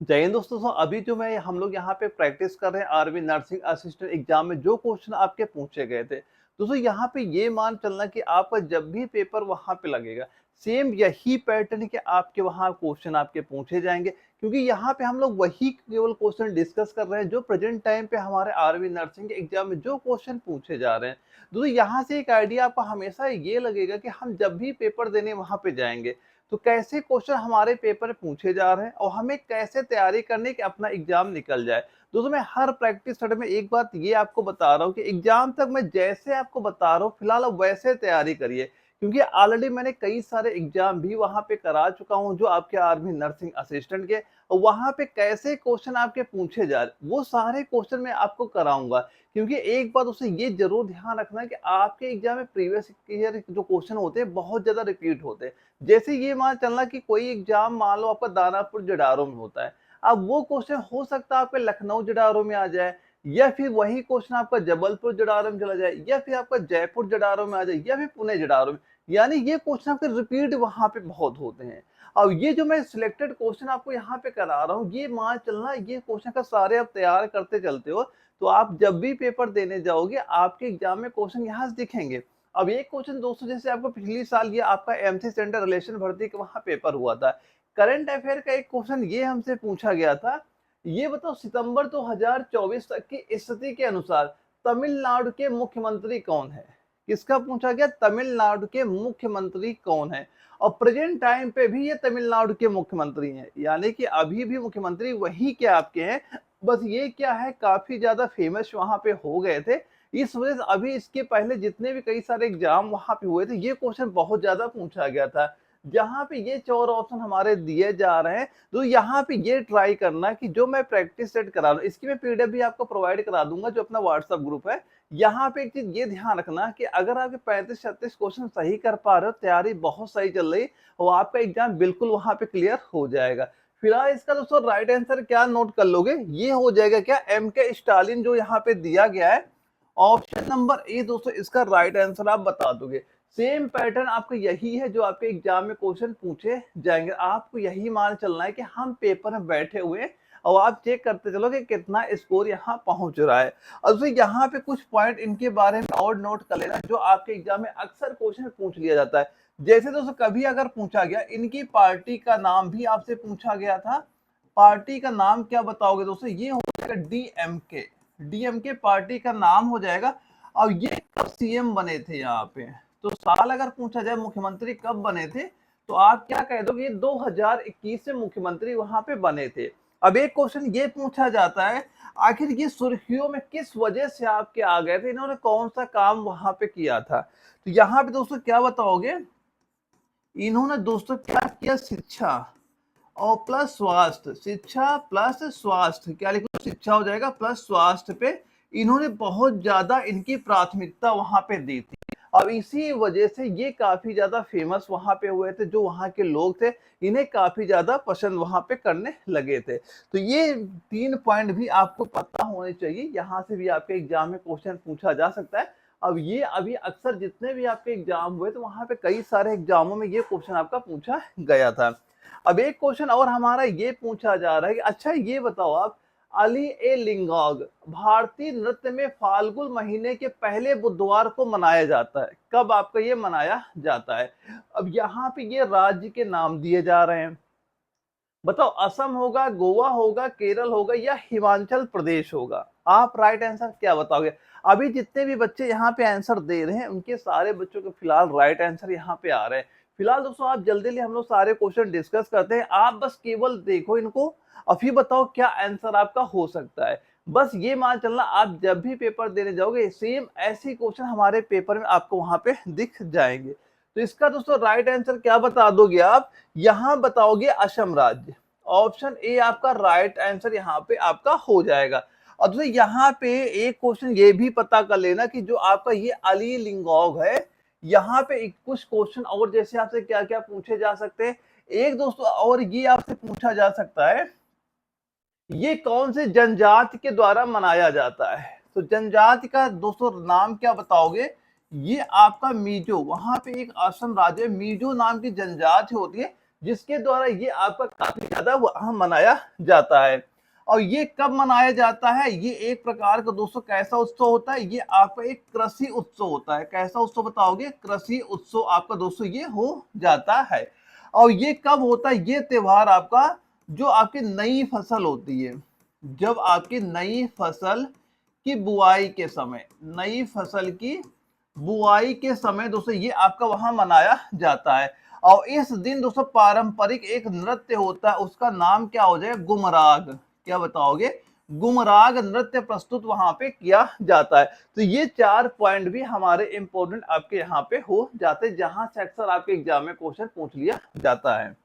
जय हिंद दोस्तों। अभी जो मैं हम लोग यहाँ पे प्रैक्टिस कर रहे हैं आर्मी नर्सिंग असिस्टेंट एग्जाम में जो क्वेश्चन आपके पूछे गए थे, दोस्तों यहाँ पे ये मान चलना कि आपका जब भी पेपर वहाँ पे लगेगा, सेम यही पैटर्न के आपके वहाँ क्वेश्चन आपके पूछे जाएंगे, क्योंकि यहाँ पे हम लोग वही केवल क्वेश्चन डिस्कस कर रहे हैं जो प्रेजेंट टाइम पे हमारे आर्मी नर्सिंग एग्जाम में जो क्वेश्चन पूछे जा रहे हैं। दोस्तों यहाँ से एक आइडिया आपको हमेशा ये लगेगा कि हम जब भी पेपर देने वहाँ पे जाएंगे तो कैसे क्वेश्चन हमारे पेपर में पूछे जा रहे हैं और हमें कैसे तैयारी करने की अपना एग्जाम निकल जाए। दोस्तों मैं हर प्रैक्टिस सेट में एक बात ये आपको बता रहा हूँ कि एग्जाम तक मैं जैसे आपको बता रहा हूँ फिलहाल आप वैसे तैयारी करिए, क्योंकि ऑलरेडी मैंने कई सारे एग्जाम भी वहां पे करा चुका हूँ जो आपके आर्मी नर्सिंग असिस्टेंट के, और वहां पे कैसे क्वेश्चन आपके पूछे जा रहे वो सारे क्वेश्चन मैं आपको कराऊंगा। क्योंकि एक बात उसे ये जरूर ध्यान रखना है कि आपके एग्जाम में प्रीवियस ईयर जो क्वेश्चन होते हैं बहुत ज्यादा रिपीट होते हैं। जैसे ये मान चलना कि कोई एग्जाम मान लो आपका दानापुर जडारो में होता है, अब वो क्वेश्चन हो सकता है आपके लखनऊ जडारो में आ जाए, या फिर वही क्वेश्चन आपका जबलपुर जडारो में चला जाए, या फिर आपका जयपुर जडारो में आ जाए, या फिर पुणे जडारो में। यानी ये क्वेश्चन आपके रिपीट वहां पे बहुत होते हैं। अब ये जो मैं सिलेक्टेड क्वेश्चन आपको यहाँ पे करा रहा हूँ, ये मान चलना ये क्वेश्चन का सारे आप तैयार करते चलते हो, तो आप जब भी पेपर देने जाओगे आपके एग्जाम में क्वेश्चन यहाँ से दिखेंगे। अब एक क्वेश्चन दोस्तों जैसे आपको पिछली साल ये आपका एमसी सेंटर रिलेशन भर्ती का वहां पेपर हुआ था, करंट अफेयर का एक क्वेश्चन ये हमसे पूछा गया था, ये बताओ सितंबर 2024 तक की स्थिति के अनुसार तमिलनाडु के मुख्यमंत्री कौन है। किसका पूछा गया? तमिलनाडु के मुख्यमंत्री कौन है। और प्रेजेंट टाइम पे भी ये तमिलनाडु के मुख्यमंत्री हैं, यानी कि अभी भी मुख्यमंत्री वही के आपके हैं, बस ये क्या है काफी ज्यादा फेमस वहां पे हो गए थे, इस वजह से अभी इसके पहले जितने भी कई सारे एग्जाम वहां पे हुए थे ये क्वेश्चन बहुत ज्यादा पूछा गया था। जहां पे ये 4 ऑप्शन हमारे दिए जा रहे हैं, तो यहाँ पे ये ट्राई करना कि जो मैं प्रैक्टिस सेट करा रहा हूँ इसकी मैं पीडीएफ भी आपको प्रोवाइड करा दूंगा जो अपना व्हाट्सएप ग्रुप है। यहाँ पे एक चीज ये ध्यान रखना कि अगर आपके 35-36 क्वेश्चन सही कर पा रहे हो, तैयारी बहुत सही चल रही, और आपका एग्जाम बिल्कुल वहां पे क्लियर हो जाएगा। फिलहाल इसका दोस्तों राइट आंसर क्या नोट कर लोगे, ये हो जाएगा क्या एम के स्टालिन जो यहाँ पे दिया गया है, ऑप्शन नंबर ए दोस्तों इसका राइट आंसर आप बता दोगे। सेम पैटर्न आपका यही है जो आपके एग्जाम में क्वेश्चन पूछे जाएंगे, आपको यही मान चलना है कि हम पेपर में बैठे हुए हैं और आप चेक करते चलो कि कितना स्कोर यहाँ पहुंच रहा है। और यहाँ पे कुछ पॉइंट इनके बारे में और नोट कर लेना जो आपके एग्जाम में अक्सर क्वेश्चन पूछ लिया जाता है। जैसे दोस्तों कभी अगर पूछा गया इनकी पार्टी का नाम भी आपसे पूछा गया था, पार्टी का नाम क्या बताओगे दोस्तों, ये हो जाएगा डीएमके। डीएमके पार्टी का नाम हो जाएगा। और ये कब सीएम बने थे यहाँ पे, तो साल अगर पूछा जाए मुख्यमंत्री कब बने थे, तो आप क्या कह दोगे 2021 से मुख्यमंत्री वहां पे बने थे। अब एक क्वेश्चन ये पूछा जाता है, आखिर ये सुर्खियों में किस वजह से आपके आ गए थे, इन्होंने कौन सा काम वहां पे किया था। तो यहाँ पे दोस्तों क्या बताओगे, इन्होंने दोस्तों क्या किया, शिक्षा और प्लस स्वास्थ्य, शिक्षा प्लस स्वास्थ्य, क्या लिखो शिक्षा हो जाएगा प्लस स्वास्थ्य पे इन्होंने बहुत ज्यादा इनकी प्राथमिकता वहां पे दी थी। अब इसी वजह से ये काफी ज्यादा फेमस वहां पे हुए थे, जो वहां के लोग थे इन्हें काफी ज्यादा पसंद वहां पे करने लगे थे। तो ये 3 पॉइंट भी आपको पता होने चाहिए, यहाँ से भी आपके एग्जाम में क्वेश्चन पूछा जा सकता है। अब ये अभी अक्सर जितने भी आपके एग्जाम हुए तो वहां पे कई सारे एग्जामों में ये क्वेश्चन आपका पूछा गया था। अब एक क्वेश्चन और हमारा ये पूछा जा रहा है कि अच्छा ये बताओ आप, अली ए लिंगाग भारतीय नृत्य में फाल्गुन महीने के पहले बुधवार को मनाया जाता है, कब आपका ये मनाया जाता है। अब यहाँ पे ये राज्य के नाम दिए जा रहे हैं, बताओ असम होगा, गोवा होगा, केरल होगा या हिमाचल प्रदेश होगा। आप राइट आंसर क्या बताओगे। अभी जितने भी बच्चे यहाँ पे आंसर दे रहे हैं उनके सारे बच्चों के फिलहाल राइट आंसर यहाँ पे आ रहे हैं। फिलहाल दोस्तों आप जल्दी जल्दी हम लोग सारे क्वेश्चन डिस्कस करते हैं, आप बस केवल देखो इनको और फिर बताओ क्या आंसर आपका हो सकता है। बस ये मान चलना आप जब भी पेपर देने जाओगे सेम ऐसे क्वेश्चन हमारे पेपर में आपको वहां पे दिख जाएंगे। तो इसका दोस्तों राइट आंसर क्या बता दोगे आप, यहां बताओगे असम राज्य। ऑप्शन ए आपका राइट आंसर यहाँ पे आपका हो जाएगा। और दोस्तों यहाँ पे एक क्वेश्चन ये भी पता कर लेना कि जो आपका ये अली लिंगोग है, यहाँ पे कुछ क्वेश्चन और जैसे आपसे क्या क्या पूछे जा सकते हैं। एक दोस्तों और ये आपसे पूछा जा सकता है, ये कौन से जनजाति के द्वारा मनाया जाता है। तो जनजाति का दोस्तों नाम क्या बताओगे, ये आपका मीजो, वहां पे एक असम राज्य मीजो नाम की जनजाति होती है जिसके द्वारा ये आपका काफी ज्यादा वहां मनाया जाता है। और ये कब मनाया जाता है? ये एक प्रकार का दोस्तों कैसा उत्सव होता है? ये आपका एक कृषि उत्सव होता है। कैसा उत्सव बताओगे? कृषि उत्सव आपका दोस्तों ये हो जाता है। और ये कब होता है ये त्योहार आपका? जो आपकी नई फसल होती है, जब आपकी नई फसल की बुआई के समय, नई फसल की बुआई के समय दोस्तों ये आपका वहां मनाया जाता है। और इस दिन दोस्तों पारंपरिक एक नृत्य होता है, उसका नाम क्या हो जाएगा? गुमराग। क्या बताओगे? गुमराग नृत्य प्रस्तुत वहां पे किया जाता है। तो ये 4 पॉइंट भी हमारे इंपॉर्टेंट आपके यहाँ पे हो जाते हैं, जहां से अक्सर आपके एग्जाम में क्वेश्चन पूछ लिया जाता है।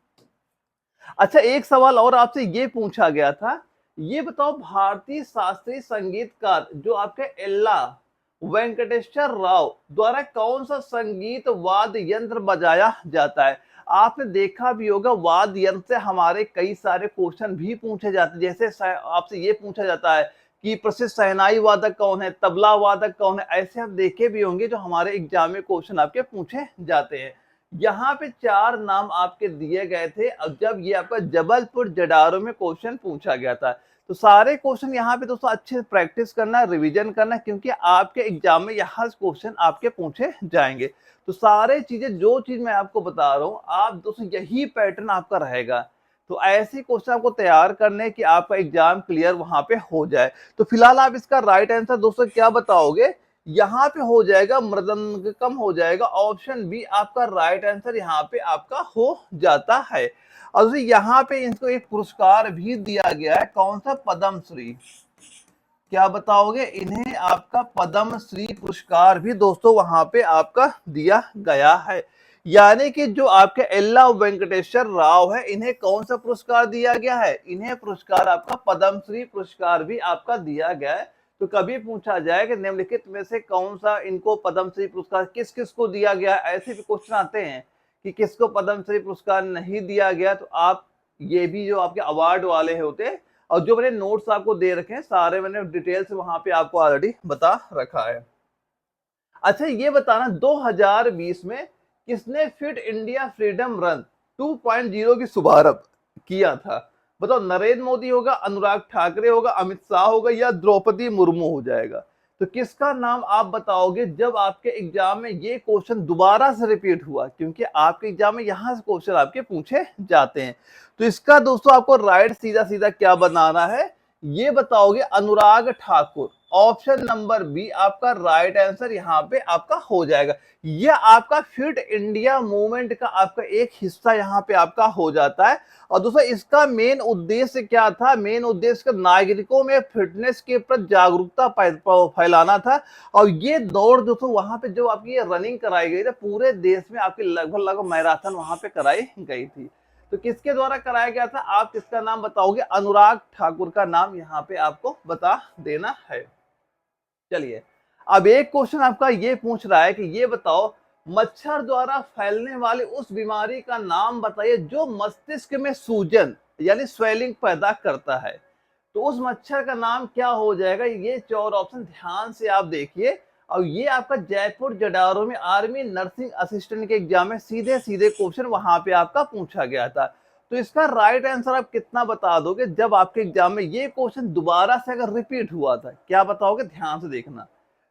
अच्छा, एक सवाल और आपसे ये पूछा गया था, ये बताओ भारतीय शास्त्रीय संगीतकार जो आपके एल्ला वेंकटेश्वर राव द्वारा कौन सा संगीत वाद्य यंत्र बजाया जाता है? आपने देखा भी होगा वाद्य यंत्र से हमारे कई सारे क्वेश्चन भी पूछे जाते हैं। जैसे आपसे ये पूछा जाता है कि प्रसिद्ध शहनाई वादक कौन है, तबला वादक कौन है, ऐसे आप देखे भी होंगे जो हमारे एग्जाम में क्वेश्चन आपके पूछे जाते हैं। यहाँ पे 4 नाम आपके दिए गए थे। अब जब ये आपका जबलपुर जडारो में क्वेश्चन पूछा गया था, तो सारे क्वेश्चन यहाँ पे दोस्तों अच्छे से प्रैक्टिस करना, रिवीजन करना, क्योंकि आपके एग्जाम में यहाँ क्वेश्चन आपके पूछे जाएंगे। तो सारे चीजें जो चीज मैं आपको बता रहा हूँ, आप दोस्तों यही पैटर्न आपका रहेगा। तो ऐसे क्वेश्चन आपको तैयार करने कि आपका एग्जाम क्लियर वहां पे हो जाए। तो फिलहाल आप इसका राइट आंसर दोस्तों क्या बताओगे? यहाँ पे हो जाएगा मृदंगकम हो जाएगा। ऑप्शन बी आपका राइट आंसर यहाँ पे आपका हो जाता है। और यहाँ पे इनको एक पुरस्कार भी दिया गया है, कौन सा? पद्मश्री। क्या बताओगे? इन्हें आपका पद्मश्री पुरस्कार भी दोस्तों वहां पे आपका दिया गया है। यानी कि जो आपके एल्ला वेंकटेश्वर राव है, इन्हें कौन सा पुरस्कार दिया गया है? इन्हें पुरस्कार आपका पद्मश्री पुरस्कार भी आपका दिया गया है। तो कभी पूछा जाए कि निम्नलिखित में से कौन सा इनको पद्मश्री पुरस्कार किस किस को दिया गया, ऐसे भी क्वेश्चन आते हैं कि किसको पद्मश्री पुरस्कार नहीं दिया गया। तो आप ये भी जो आपके अवार्ड वाले होते हैं, और जो मैंने नोट्स आपको दे रखे हैं सारे मैंने डिटेल्स वहां पे आपको ऑलरेडी बता रखा है। अच्छा, ये बताना 2020 में किसने फिट इंडिया फ्रीडम रन 2.0 की शुभारंभ किया था? बताओ, नरेंद्र मोदी होगा, अनुराग ठाकरे होगा, अमित शाह होगा, या द्रौपदी मुर्मू हो जाएगा? तो किसका नाम आप बताओगे जब आपके एग्जाम में ये क्वेश्चन दोबारा से रिपीट हुआ? क्योंकि आपके एग्जाम में यहां से क्वेश्चन आपके पूछे जाते हैं। तो इसका दोस्तों आपको राइट सीधा सीधा क्या बनाना है, ये बताओगे Anurag Thakur. Option number B आपका राइट आंसर यहाँ पे आपका हो जाएगा। यह आपका फिट इंडिया मूवमेंट का आपका एक हिस्सा यहाँ पे आपका हो जाता है। और दोस्तों इसका मेन उद्देश्य क्या था? मेन उद्देश्य नागरिकों में फिटनेस के प्रति जागरूकता फैलाना था। और ये दौड़ दोस्तों वहां पे जो आपकी रनिंग कराई गई थी, पूरे देश में आपकी लगभग मैराथन वहां पे कराई गई थी। तो किसके द्वारा कराया गया था? आप किसका नाम बताओगे? अनुराग ठाकुर का नाम यहाँ पे आपको बता देना है। चलिए, अब एक क्वेश्चन आपका ये पूछ रहा है कि ये बताओ मच्छर द्वारा फैलने वाली उस बीमारी का नाम बताइए जो मस्तिष्क में सूजन यानी स्वेलिंग पैदा करता है। तो उस मच्छर का नाम क्या हो जाएगा? ये 4 ऑप्शन ध्यान से आप देखिए। और ये आपका जयपुर जडारो में आर्मी नर्सिंग असिस्टेंट के एग्जाम में सीधे सीधे क्वेश्चन वहां पे आपका पूछा गया था। तो इसका राइट आंसर आप कितना बता दोगे जब आपके एग्जाम में ये क्वेश्चन दोबारा से अगर रिपीट हुआ था? क्या बताओगे? ध्यान से देखना।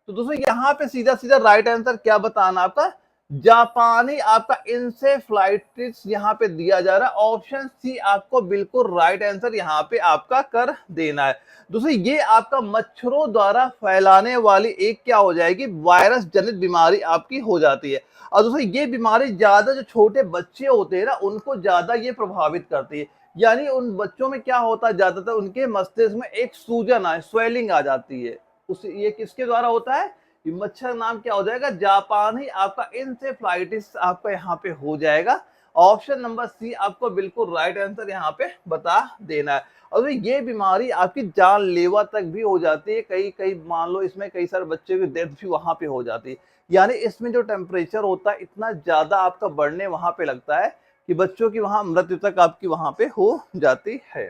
तो दोस्तों यहाँ पे सीधा सीधा राइट आंसर क्या बताना आपका? जापानी आपका इंसेफ्लाइटिस यहाँ पे दिया जा रहा है। ऑप्शन सी आपको बिल्कुल राइट आंसर यहाँ पे आपका कर देना है। दोस्तों ये आपका मच्छरों द्वारा फैलाने वाली एक क्या हो जाएगी? वायरस जनित बीमारी आपकी हो जाती है। और दोस्तों ये बीमारी ज्यादा जो छोटे बच्चे होते हैं ना, उनको ज्यादा ये प्रभावित करती है। यानी उन बच्चों में क्या होता है, ज्यादातर उनके मस्तिष्क में एक सूजन आए, स्वेलिंग आ जाती है। उस ये किसके द्वारा होता है? मच्छर नाम क्या हो जाएगा? जापानी आपका इंसेफ्लाइटिस आपका यहाँ पे हो जाएगा। ऑप्शन नंबर सी आपको बिल्कुल राइट आंसर यहाँ पे बता देना है। और ये बीमारी आपकी जानलेवा तक भी हो जाती है। कई कई मान लो इसमें कई सारे बच्चे की डेथ भी वहां पे हो जाती है। यानी इसमें जो टेम्परेचर होता है इतना ज्यादा आपका बढ़ने वहां पे लगता है कि बच्चों की वहां मृत्यु तक आपकी वहां पे हो जाती है।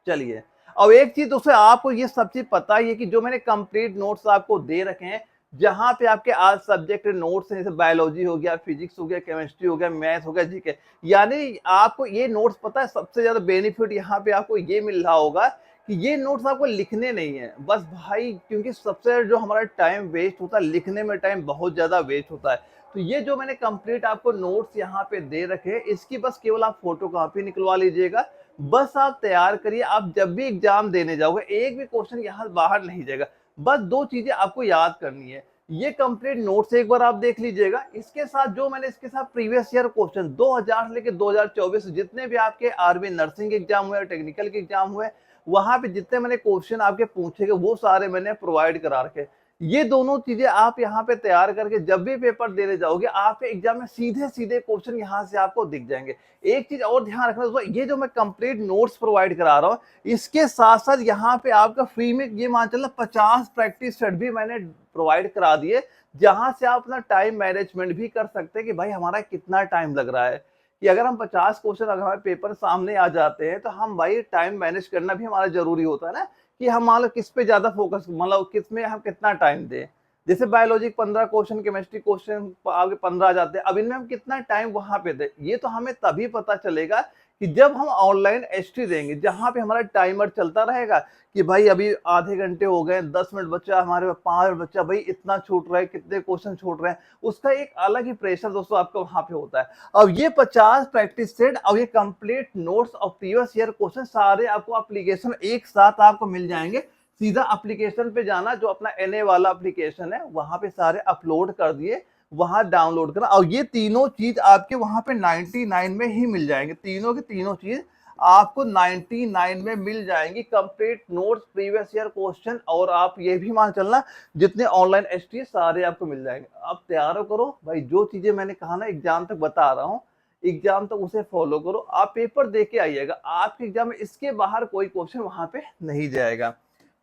चलिए, अब एक चीज दोस्तों आपको ये सब चीज पता ही है कि जो मैंने कंप्लीट नोट्स आपको दे रखे हैं, जहाँ पे आपके आज सब्जेक्ट नोट्स हैं, जैसे बायोलॉजी हो गया, फिजिक्स हो गया, केमिस्ट्री हो गया, मैथ हो गया, जीके। यानी आपको ये नोट्स पता है सबसे ज़्यादा बेनिफिट यहाँ पे आपको ये मिल रहा होगा कि ये नोट्स आपको लिखने नहीं है। बस भाई क्योंकि सबसे जो हमारा टाइम वेस्ट होता है, लिखने में टाइम बहुत ज़्यादा वेस्ट होता है। तो ये जो मैंने कंप्लीट आपको नोट्स यहाँ पे दे रखे हैं, इसकी बस केवल आप फोटोकॉपी निकलवा लीजिएगा। बस आप तैयार करिए, आप जब भी एग्जाम देने जाओगे, एक भी क्वेश्चन यहाँ बाहर नहीं जाएगा। बस 2 चीज़ें आपको याद करनी है। ये कंप्लीट नोट्स एक बार आप देख लीजिएगा। इसके साथ जो मैंने इसके साथ प्रीवियस ईयर क्वेश्चन 2000 से लेके 2024 जितने भी आपके आर्मी नर्सिंग एग्जाम हुए, टेक्निकल के एग्जाम हुए, वहाँ पे जितने मैंने क्वेश्चन आपके पूछे गए वो सारे मैंने प्रोवाइड करा रखे। ये दोनों चीजें आप यहाँ पे तैयार करके जब भी पेपर देने जाओगे, आपके एग्जाम में सीधे-सीधे क्वेश्चन यहाँ से आपको दिख जाएंगे। एक चीज और ध्यान रखना दोस्तों, ये जो मैं कंप्लीट नोट्स प्रोवाइड करा रहा हूँ, इसके साथ-साथ यहाँ पे आपका फ्री में ये मान चलो 50 प्रैक्टिस सेट भी मैंने प्रोवाइड करा दिए, जहाँ से आप अपना टाइम मैनेजमेंट भी कर सकते हैं कि भाई हमारा कितना टाइम लग रहा है। कि अगर हम 50 क्वेश्चन अगर हमारे पेपर सामने आ जाते हैं, तो हम भाई टाइम मैनेज करना भी हमारा ज़रूरी होता है ना, कि हम मान लो किस पे ज़्यादा फोकस मतलब किस में हम कितना टाइम दें। जैसे बायोलॉजी 15 क्वेश्चन, केमिस्ट्री क्वेश्चन आगे 15 आ जाते हैं, अब इनमें हम कितना टाइम वहाँ पे दें, ये तो हमें तभी पता चलेगा कि जब हम ऑनलाइन एसटी देंगे, जहाँ पे हमारा टाइमर चलता रहेगा कि भाई अभी आधे घंटे हो गए, 10 मिनट बचा, हमारे 5 मिनट बचा, भाई इतना छूट रहा है, कितने क्वेश्चन छूट रहे हैं, उसका एक अलग ही प्रेशर दोस्तों आपका वहाँ पे होता है। अब ये 50 प्रैक्टिस सेट और ये कंप्लीट नोट्स और प्रीवियस ईयर क्वेश्चन सारे आपको एप्लीकेशन एक साथ आपको मिल जाएंगे। सीधा एप्लीकेशन पे जाना, जो अपना एनए वाला एप्लीकेशन है, वहां पे सारे अपलोड कर दिए, वहां डाउनलोड करना, और ये तीनों चीज आपके वहां पे 99 में ही मिल जाएंगे। तीनों की तीनों चीज आपको 99 में मिल जाएंगी, complete notes, previous year question, और आप ये भी मान चलना जितने ऑनलाइन एसटी सारे आपको मिल जाएंगे। आप तैयार करो भाई, जो चीजें मैंने कहा ना एग्जाम तक बता रहा हूँ, एग्जाम तक उसे फॉलो करो, आप पेपर दे के आइएगा, आपके एग्जाम में इसके बाहर कोई क्वेश्चन वहां पे नहीं जाएगा।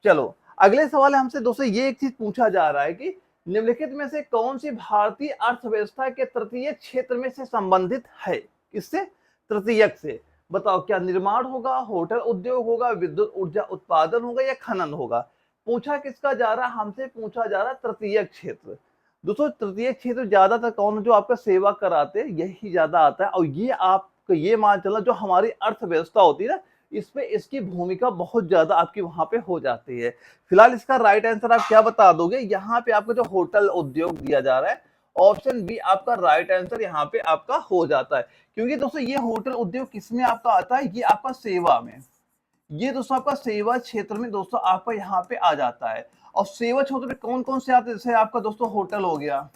चलो अगले सवाल हमसे दोस्तों ये एक चीज पूछा जा रहा है कि निम्नलिखित में से कौन सी भारतीय अर्थव्यवस्था के तृतीय क्षेत्र में से संबंधित है। किससे? तृतीयक से। बताओ, क्या निर्माण होगा, होटल उद्योग होगा, विद्युत ऊर्जा उत्पादन होगा, या खनन होगा। पूछा किसका जा रहा है? हमसे पूछा जा रहा है तृतीयक क्षेत्र। दोस्तों तृतीय क्षेत्र ज्यादातर कौन जो आपका सेवा कराते हैं यही ज्यादा आता है, और ये आपको ये मान चलना जो हमारी अर्थव्यवस्था होती है ना, इसमें इसकी भूमिका बहुत ज्यादा आपकी वहां पे हो जाती है। फिलहाल इसका राइट आंसर आप क्या बता दोगे? यहाँ पे आपको जो होटल उद्योग दिया जा रहा है, ऑप्शन बी आपका राइट आंसर यहाँ पे आपका हो जाता है। क्योंकि दोस्तों ये होटल उद्योग किसमें आपका आता है? ये आपका सेवा में, ये दोस्तों आपका सेवा क्षेत्र में दोस्तों आपका यहाँ पे आ जाता है। और सेवा क्षेत्र में कौन कौन से आते हैं? जैसे आपका दोस्तों होटल हो गया,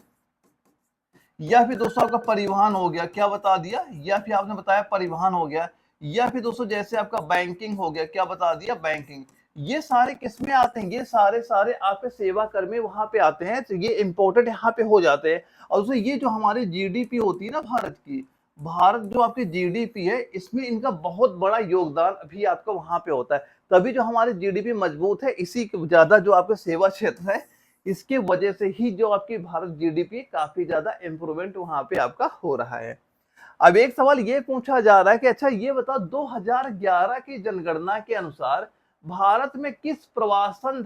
या फिर दोस्तों आपका परिवहन हो गया, क्या बता दिया, या फिर आपने बताया परिवहन हो गया, या फिर दोस्तों जैसे आपका बैंकिंग हो गया, क्या बता दिया, बैंकिंग। ये सारे किसमें आते हैं? ये सारे सारे आपके सेवा कर्मी वहां पे आते हैं, तो ये इंपॉर्टेंट यहाँ पे हो जाते हैं। और दोस्तों ये जो हमारी जीडीपी होती है ना भारत की, भारत जो आपकी जीडीपी है, इसमें इनका बहुत बड़ा योगदान भी आपका वहां पे होता है। तभी जो हमारी जीडीपी मजबूत है, इसी ज्यादा जो आपका सेवा क्षेत्र है, इसके वजह से ही जो आपकी भारत जीडीपी काफी ज्यादा इंप्रूवमेंट वहां पे आपका हो रहा है। अब एक सवाल ये पूछा जा रहा है कि अच्छा ये बताओ, 2011 की जनगणना के अनुसार भारत में किस प्रवासन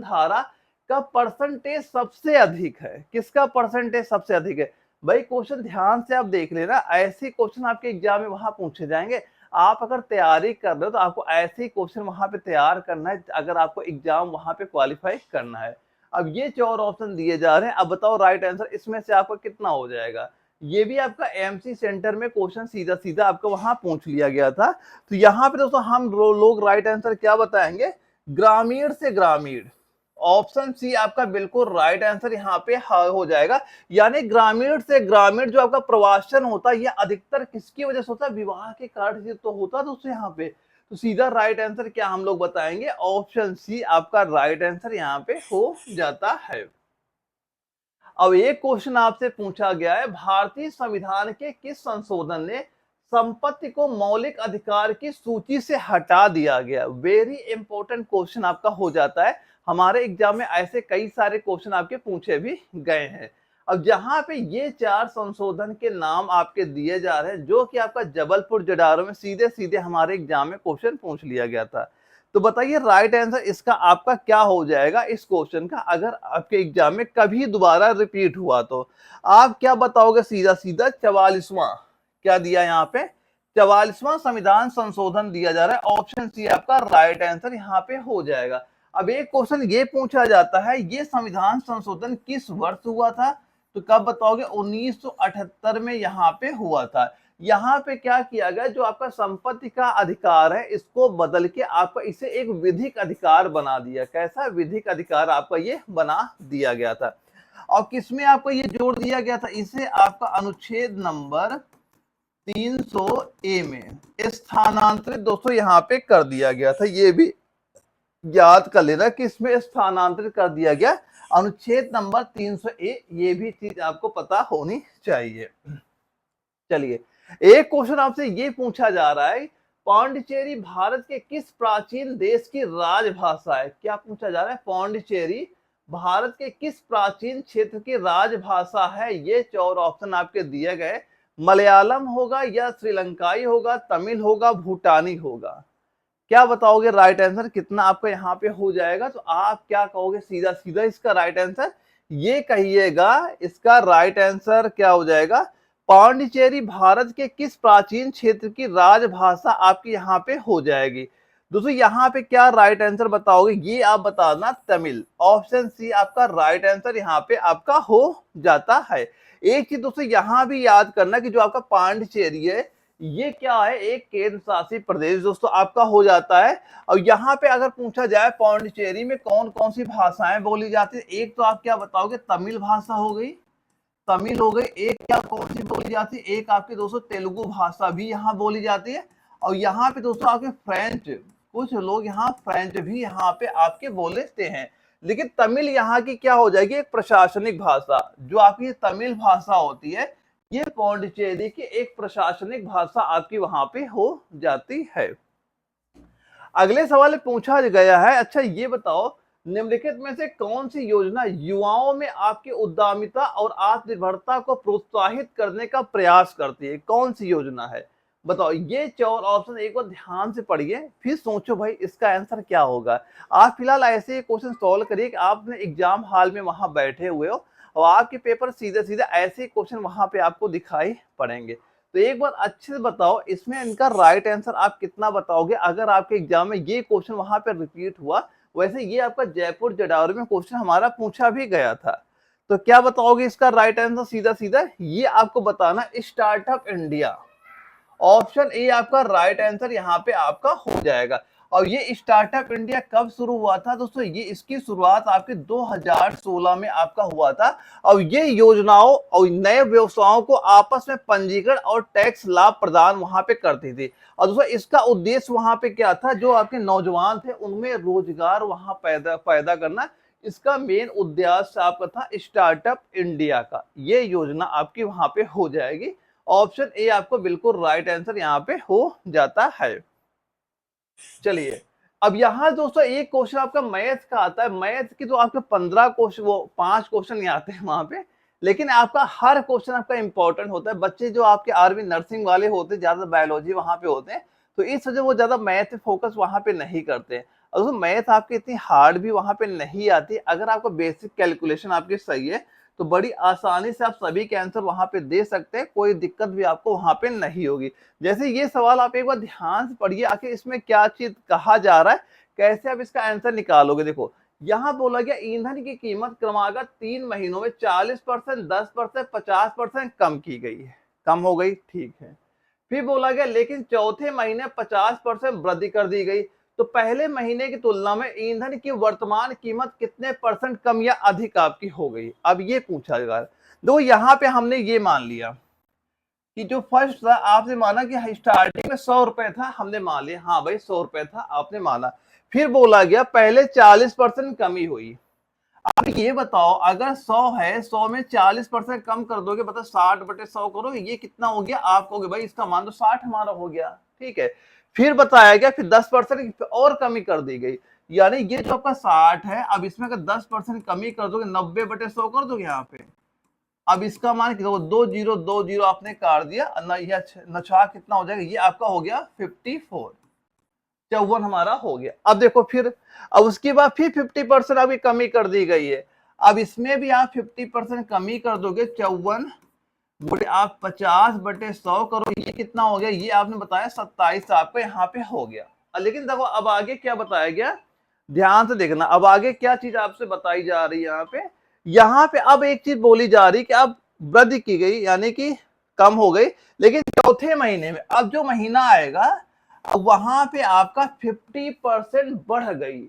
धारा का परसेंटेज सबसे अधिक है? किसका परसेंटेज सबसे अधिक है? भाई क्वेश्चन ध्यान से आप देख लेना, ऐसे क्वेश्चन आपके एग्जाम में वहां पूछे जाएंगे। आप अगर तैयारी कर रहे हो तो आपको ऐसे ही क्वेश्चन वहां पे तैयार करना है, अगर आपको एग्जाम वहां पे क्वालिफाई करना है। अब ये 4 ऑप्शन दिए जा रहे हैं, अब बताओ राइट आंसर इसमें से आपका कितना हो जाएगा। ये भी आपका एमसी सेंटर में क्वेश्चन सीधा सीधा आपको वहां पूछ लिया गया था। तो यहाँ पे दोस्तों हम लोग राइट आंसर क्या बताएंगे? ग्रामीण से ग्रामीण। ऑप्शन सी आपका बिल्कुल राइट आंसर यहाँ पे हो जाएगा। यानी ग्रामीण से ग्रामीण जो आपका प्रवासन होता है, ये अधिकतर किसकी वजह से होता है? विवाह के कारण से तो होता है दोस्तों यहाँ पे। तो सीधा राइट आंसर क्या हम लोग बताएंगे? ऑप्शन सी आपका राइट आंसर यहाँ पे हो जाता है। अब एक क्वेश्चन आपसे पूछा गया है, भारतीय संविधान के किस संशोधन ने संपत्ति को मौलिक अधिकार की सूची से हटा दिया गया? वेरी इंपॉर्टेंट क्वेश्चन आपका हो जाता है। हमारे एग्जाम में ऐसे कई सारे क्वेश्चन आपके पूछे भी गए हैं। अब जहां पे ये 4 संशोधन के नाम आपके दिए जा रहे हैं, जो कि आपका जबलपुर जडारो में सीधे सीधे हमारे एग्जाम में क्वेश्चन पूछ लिया गया था। तो बताइए राइट आंसर इसका आपका क्या हो जाएगा इस क्वेश्चन का, अगर आपके एग्जाम में कभी दोबारा रिपीट हुआ तो आप क्या बताओगे? सीधा सीधा 44वां, क्या दिया यहाँ पे? 44वां संविधान संशोधन दिया जा रहा है। ऑप्शन सी आपका राइट आंसर यहाँ पे हो जाएगा। अब एक क्वेश्चन ये पूछा जाता है, ये संविधान संशोधन किस वर्ष हुआ था? तो कब बताओगे? 1978 में यहाँ पे हुआ था। यहाँ पे क्या किया गया, जो आपका संपत्ति का अधिकार है इसको बदल के आपका इसे एक विधिक अधिकार बना दिया। कैसा विधिक अधिकार आपका ये बना दिया गया था? और किसमें आपको ये जोड़ दिया गया था? इसे आपका अनुच्छेद नंबर 300 ए में स्थानांतरित दोस्तों यहाँ पे कर दिया गया था। ये भी याद कर लेना कि इसमें स्थानांतरित कर दिया गया अनुच्छेद नंबर 300 ए, ये भी चीज आपको पता होनी चाहिए। चलिए एक क्वेश्चन आपसे ये पूछा जा रहा है, पांडिचेरी भारत के किस प्राचीन देश की राजभाषा है? क्या पूछा जा रहा है? पांडिचेरी भारत के किस प्राचीन क्षेत्र की राजभाषा है? ये 4 ऑप्शन आपके दिए गए, मलयालम होगा या श्रीलंकाई होगा, तमिल होगा, भूटानी होगा। क्या बताओगे राइट आंसर कितना आपका यहाँ पे हो जाएगा? तो आप क्या कहोगे? सीधा सीधा इसका राइट आंसर ये कहिएगा, इसका राइट आंसर क्या हो जाएगा? पांडिचेरी भारत के किस प्राचीन क्षेत्र की राजभाषा आपकी यहाँ पे हो जाएगी। दोस्तों यहाँ पे क्या राइट आंसर बताओगे? ये आप बताना तमिल। ऑप्शन सी आपका राइट आंसर यहाँ पे आपका हो जाता है। एक चीज दोस्तों यहाँ भी याद करना कि जो आपका पांडिचेरी है ये क्या है? एक केंद्र शासित प्रदेश दोस्तों आपका हो जाता है। और यहाँ पे अगर पूछा जाए पांडिचेरी में कौन कौन सी भाषाएं बोली जाती है, एक तो आप क्या बताओगे? तमिल भाषा हो गई, तमिल हो गई। एक क्या कौन सी बोली जाती है? एक आपके दोस्तों तेलुगु भाषा भी यहाँ बोली जाती है। और यहाँ पे दोस्तों आपके फ्रेंच, कुछ लोग यहाँ फ्रेंच भी यहाँ पे आपके बोलते हैं। लेकिन तमिल यहाँ की क्या हो जाएगी? एक प्रशासनिक भाषा। जो आपकी तमिल भाषा होती है ये पौंडीचेरी की एक प्रशासनिक भाषा आपकी वहां पे हो जाती है। अगले सवाल पूछा गया है, अच्छा ये बताओ निम्नलिखित में से कौन सी योजना युवाओं में आपकी उद्यमिता और आत्मनिर्भरता को प्रोत्साहित करने का प्रयास करती है? कौन सी योजना है बताओ? ये 4 ऑप्शन एक बार ध्यान से पढ़िए, फिर सोचो भाई इसका आंसर क्या होगा। आप फिलहाल ऐसे क्वेश्चन सॉल्व करिए कि आपने एग्जाम हॉल में वहां बैठे हुए हो और आपके पेपर सीधे सीधे ऐसे क्वेश्चन वहां पे आपको दिखाई पड़ेंगे। तो एक बार अच्छे से बताओ इसमें इनका राइट आंसर आप कितना बताओगे अगर आपके एग्जाम में ये क्वेश्चन वहां पे रिपीट हुआ। वैसे ये आपका जयपुर जडावरी में क्वेश्चन हमारा पूछा भी गया था। तो क्या बताओगे इसका राइट आंसर? सीधा सीधा ये आपको बताना स्टार्टअप इंडिया। ऑप्शन ए आपका राइट आंसर यहाँ पे आपका हो जाएगा। और ये स्टार्टअप इंडिया कब शुरू हुआ था दोस्तों? ये इसकी शुरुआत आपके 2016 में आपका हुआ था। और ये योजनाओं और नए व्यवसायों को आपस में पंजीकरण और टैक्स लाभ प्रदान वहां पे करती थी। और दोस्तों इसका उद्देश्य वहां पे क्या था? जो आपके नौजवान थे उनमें रोजगार वहां पैदा करना, इसका मेन उद्देश्य आपका था स्टार्टअप इंडिया का। ये योजना आपकी वहां पे हो जाएगी। ऑप्शन ए आपको बिल्कुल राइट आंसर यहाँ पे हो जाता है। चलिए अब यहाँ दोस्तों एक क्वेश्चन आपका मैथ का आता है। मैथ की तो आपके 15 क्वेश्चन, वो 5 क्वेश्चन ही आते हैं वहां पे, लेकिन आपका हर क्वेश्चन आपका इंपॉर्टेंट होता है। बच्चे जो आपके आर्मी नर्सिंग वाले होते हैं ज्यादा बायोलॉजी वहां पे होते हैं, तो इस वजह वो ज्यादा मैथ फोकस वहां पे नहीं करते हैं। और दोस्तों मैथ आपकी इतनी हार्ड भी वहां पे नहीं आती। अगर आपको बेसिक कैलकुलेशन आपकी सही है तो बड़ी आसानी से आप सभी के आंसर वहां पे दे सकते हैं, कोई दिक्कत भी आपको वहां पे नहीं होगी। जैसे ये सवाल आप एक बार ध्यान से पढ़िए, आखिर इसमें क्या चीज कहा जा रहा है, कैसे आप इसका आंसर निकालोगे। देखो यहाँ बोला गया ईंधन की कीमत क्रमागत 3 महीनों में 40%, 10%, 50% कम की गई है। कम हो गई, ठीक है। फिर बोला गया लेकिन चौथे महीने 50% वृद्धि कर दी गई। तो पहले महीने की तुलना में ईंधन की वर्तमान कीमत कितने परसेंट कम या अधिक आपकी हो गई? अब ये पूछा जा रहा है। देखो यहाँ पे हमने ये मान लिया कि जो फर्स्ट था आपने माना कि स्टार्टिंग में 100 रुपए था, हमने मान लिया हाँ भाई 100 रुपए था, आपने माना। फिर बोला गया पहले 40% कमी हुई। अब ये बताओ अगर 100 है, 100 में 40% कम कर दोगे, बता 60/100 करो, ये कितना हो गया? आप कहोगे भाई इसका मान तो 60 हमारा हो गया, ठीक है। फिर बताया गया फिर 10% और कमी कर दी गई, यानी ये जो आपका 60 है, अब इसमें अगर 10% कमी कर दोगे 90/100 कर दोगे यहाँ पे। अब इसका मान 2020 आपने काट दिया, नछा कितना हो जाएगा? ये आपका हो गया 54। 54 हमारा हो गया। अब देखो फिर, अब उसके बाद फिर 50% आपकी कमी कर दी गई है। अब इसमें भी आप 50% कमी कर दोगे, 54 बटे आप 50/100 करो, ये कितना हो गया, ये आपने बताया 27 आपका यहाँ पे हो गया। लेकिन देखो अब आगे क्या बताया गया, ध्यान से देखना, अब आगे क्या चीज आपसे बताई जा रही है यहाँ पे अब एक चीज बोली जा रही कि अब वृद्धि की गई, यानी कि कम हो गई, लेकिन चौथे महीने में अब जो महीना आएगा वहां पे आपका 50% बढ़ गई।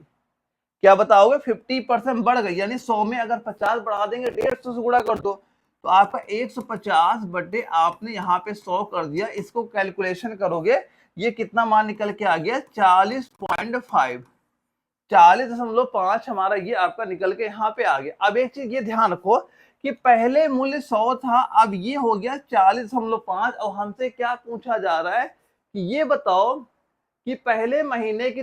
क्या बताओगे, 50% बढ़ गई, यानी 100 में अगर 50 बढ़ा देंगे, 150 से गुणा कर दो, तो आपका 150 बटे आपने यहाँ पे 100 कर दिया, इसको कैलकुलेशन करोगे, ये कितना मान निकल के आ गया, 40.5, 40.5 हमारा ये आपका निकल के यहाँ पे आ गया। अब एक चीज ये ध्यान रखो कि पहले मूल्य 100 था, अब ये हो गया 40.5, और हमसे क्या पूछा जा रहा है कि ये बताओ कि पहले महीने की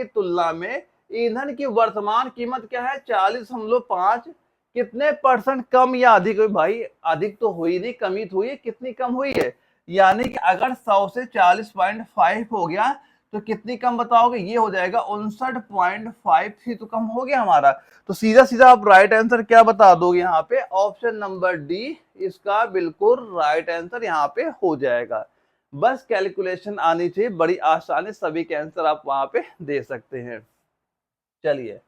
तुलना में ईंधन की वर्तमान कीमत क्या है, 40.5, कितने परसेंट कम या अधिक हुई, भाई अधिक तो हुई नहीं, कमी तो हुई है, कितनी कम हुई है, यानी कि अगर 100 से 40.5 हो गया तो कितनी कम बताओगे, ये हो जाएगा 59.53, तो कम हो गया हमारा। तो सीधा सीधा आप राइट आंसर क्या बता दोगे यहाँ पे, ऑप्शन नंबर डी इसका बिल्कुल राइट आंसर यहाँ पे हो जाएगा। बस कैलकुलेशन आनी चाहिए, बड़ी आसानी सभी के आंसर आप वहां पे दे सकते हैं। चलिए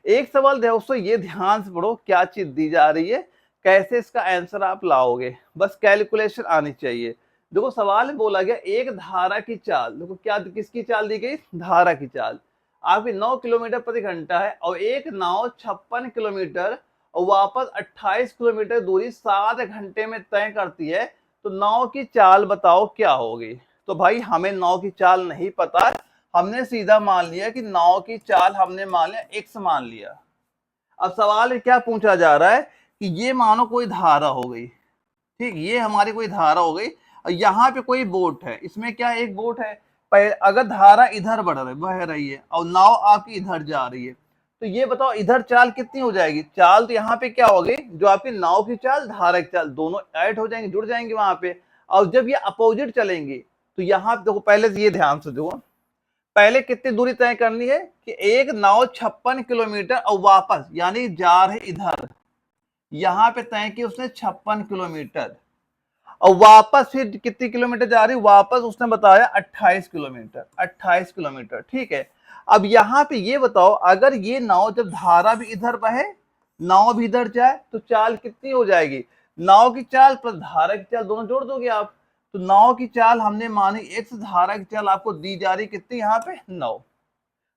एक सवाल दोस्तों ये ध्यान से पढ़ो, क्या चीज दी जा रही है, कैसे इसका आंसर आप लाओगे, बस कैलकुलेशन आनी चाहिए। देखो सवाल में बोला गया एक धारा की चाल, देखो क्या किसकी चाल दी गई, धारा की चाल आपकी 9 किलोमीटर प्रति घंटा है, और एक नाव 56 किलोमीटर और वापस 28 किलोमीटर दूरी 7 घंटे में तय करती है, तो नाव की चाल बताओ क्या होगी। तो भाई हमें नाव की चाल नहीं पता, हमने सीधा मान लिया कि नाव की चाल हमने मान लिया x मान लिया। अब सवाल क्या पूछा जा रहा है कि ये मानो कोई धारा हो गई, ठीक, ये हमारी कोई धारा हो गई, और यहाँ पे कोई बोट है, इसमें क्या एक बोट है, अगर धारा इधर बह रही है और नाव आपकी इधर जा रही है, तो ये बताओ इधर चाल कितनी हो जाएगी, चाल तो यहाँ पे क्या हो गई, जो आपकी नाव की चाल धारा की चाल दोनों ऐड हो जाएंगे, जुड़ जाएंगे वहां पे, और जब ये अपोजिट चलेंगे तो यहाँ देखो, पहले ये ध्यान से देखो, पहले कितनी दूरी तय करनी है कि एक नाव 56 किलोमीटर और वापस, यानी जा रहे इधर, यहां पे तय की उसने 56 किलोमीटर, और वापस फिर कितनी किलोमीटर जा रही, वापस उसने बताया 28 किलोमीटर, 28 किलोमीटर, ठीक है। अब यहाँ पे ये बताओ अगर ये नाव जब धारा भी इधर बहे, नाव भी इधर जाए, तो चाल कितनी हो जाएगी, नाव की चाल प्लस धारा की चाल दोनों जोड़ दोगे आप, तो नाव की चाल हमने मानी x, धारा की चाल आपको दी जा रही कितनी, यहाँ पे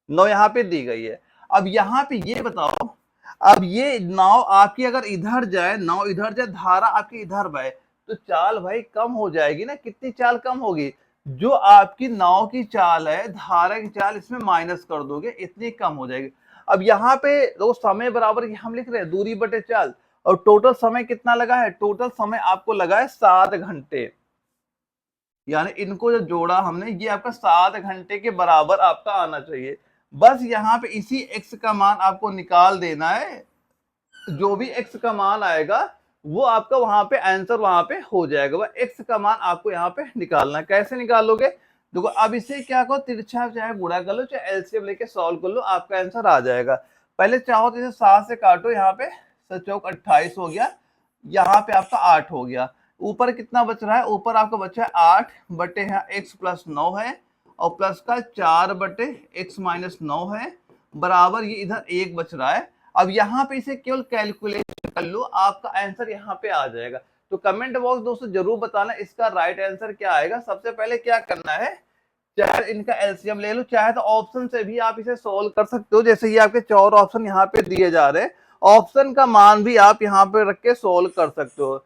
9 यहाँ पे दी गई है। अब यहाँ पे ये बताओ, अब ये नाव आपकी अगर इधर जाए, नाव इधर जाए, धारा आपकी इधर बहे, तो चाल भाई कम हो जाएगी ना, कितनी चाल कम होगी, जो आपकी नाव की चाल है, धारा की चाल इसमें माइनस कर दोगे, इतनी कम हो जाएगी। अब यहाँ पे तो समय बराबर हम लिख रहे हैं दूरी बटे चाल, और टोटल समय कितना लगा है, टोटल समय आपको लगा है 7 घंटे, यानी इनको जो जोड़ा हमने, ये आपका 7 घंटे के बराबर आपका आना चाहिए। बस यहाँ पे इसी x का मान आपको निकाल देना है, जो भी x का मान आएगा वो आपका वहां पे आंसर वहां पे हो जाएगा, वह x का मान आपको यहाँ पे निकालना है। कैसे निकालोगे, देखो अब इसे क्या करो, तिरछा चाहे गुणा कर लो, चाहे एलसीएम लेके सॉल्व कर लो, आपका आंसर आ जाएगा। पहले चाहो तो इसे 7 से काटो, यहाँ पे 7 28 हो गया, यहाँ पे आपका 8 हो गया, ऊपर कितना बच रहा है, ऊपर आपका बचा है 8 बटे यहाँ x प्लस 9 है, और प्लस का 4 बटे x माइनस 9 है, बराबर ये इधर 1 बच रहा है। अब यहाँ पे इसे केवल कैलकुलेट कर लो, आपका आंसर यहाँ पे आ जाएगा। तो कमेंट बॉक्स दोस्तों जरूर बताना इसका राइट आंसर क्या आएगा। सबसे पहले क्या करना है, चाहे इनका एलसीएम ले लो, चाहे तो ऑप्शन से भी आप इसे सोल्व कर सकते हो, जैसे ये आपके 4 ऑप्शन यहाँ पे दिए जा रहे हैं, ऑप्शन का मान भी आप यहाँ पे रख के सोल्व कर सकते हो,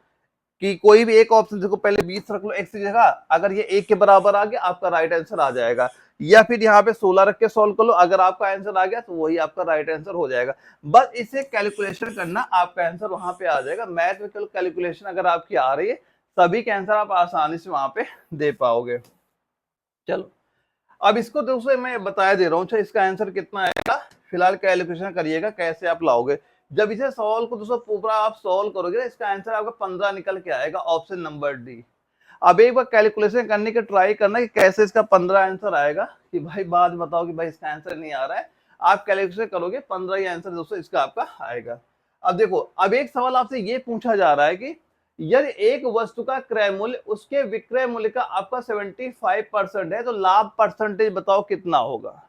कि कोई भी एक ऑप्शन, देखो पहले 20 रख लो x की जगह, अगर ये 1 के बराबर आ गया आपका राइट आंसर आ जाएगा, या फिर यहाँ पे 16 रख के सॉल्व कर लो, अगर आपका आंसर आ गया तो वही आपका राइट आंसर हो जाएगा। बस इसे कैलकुलेशन करना, आपका आंसर वहां पे आ जाएगा। मैथ में कैलकुलेशन अगर आपकी आ रही है, सभी के आंसर आप आसानी से वहां पे दे पाओगे। चलो अब इसको दोस्तों मैं बताया दे रहा हूँ, इसका आंसर कितना आएगा, फिलहाल कैलकुलेशन करिएगा कैसे आप लाओगे। जब इसे सॉल्व को दोस्तों पूरा आप सॉल्व करोगे, इसका आंसर आपका 15 निकल के आएगा, ऑप्शन नंबर डी। अब एक बार कैलकुलेशन करने की ट्राई करना कि कैसे इसका 15 आंसर आएगा, कि भाई बाद में बताओ कि भाई इसका आंसर नहीं आ रहा है, आप कैलकुलेशन करोगे 15 ही आंसर दोस्तों इसका आपका आएगा। अब देखो, अब एक सवाल आपसे ये पूछा जा रहा है कि यदि एक वस्तु का क्रय मूल्य उसके विक्रय मूल्य का आपका 75% है तो लाभ परसेंटेज बताओ कितना होगा।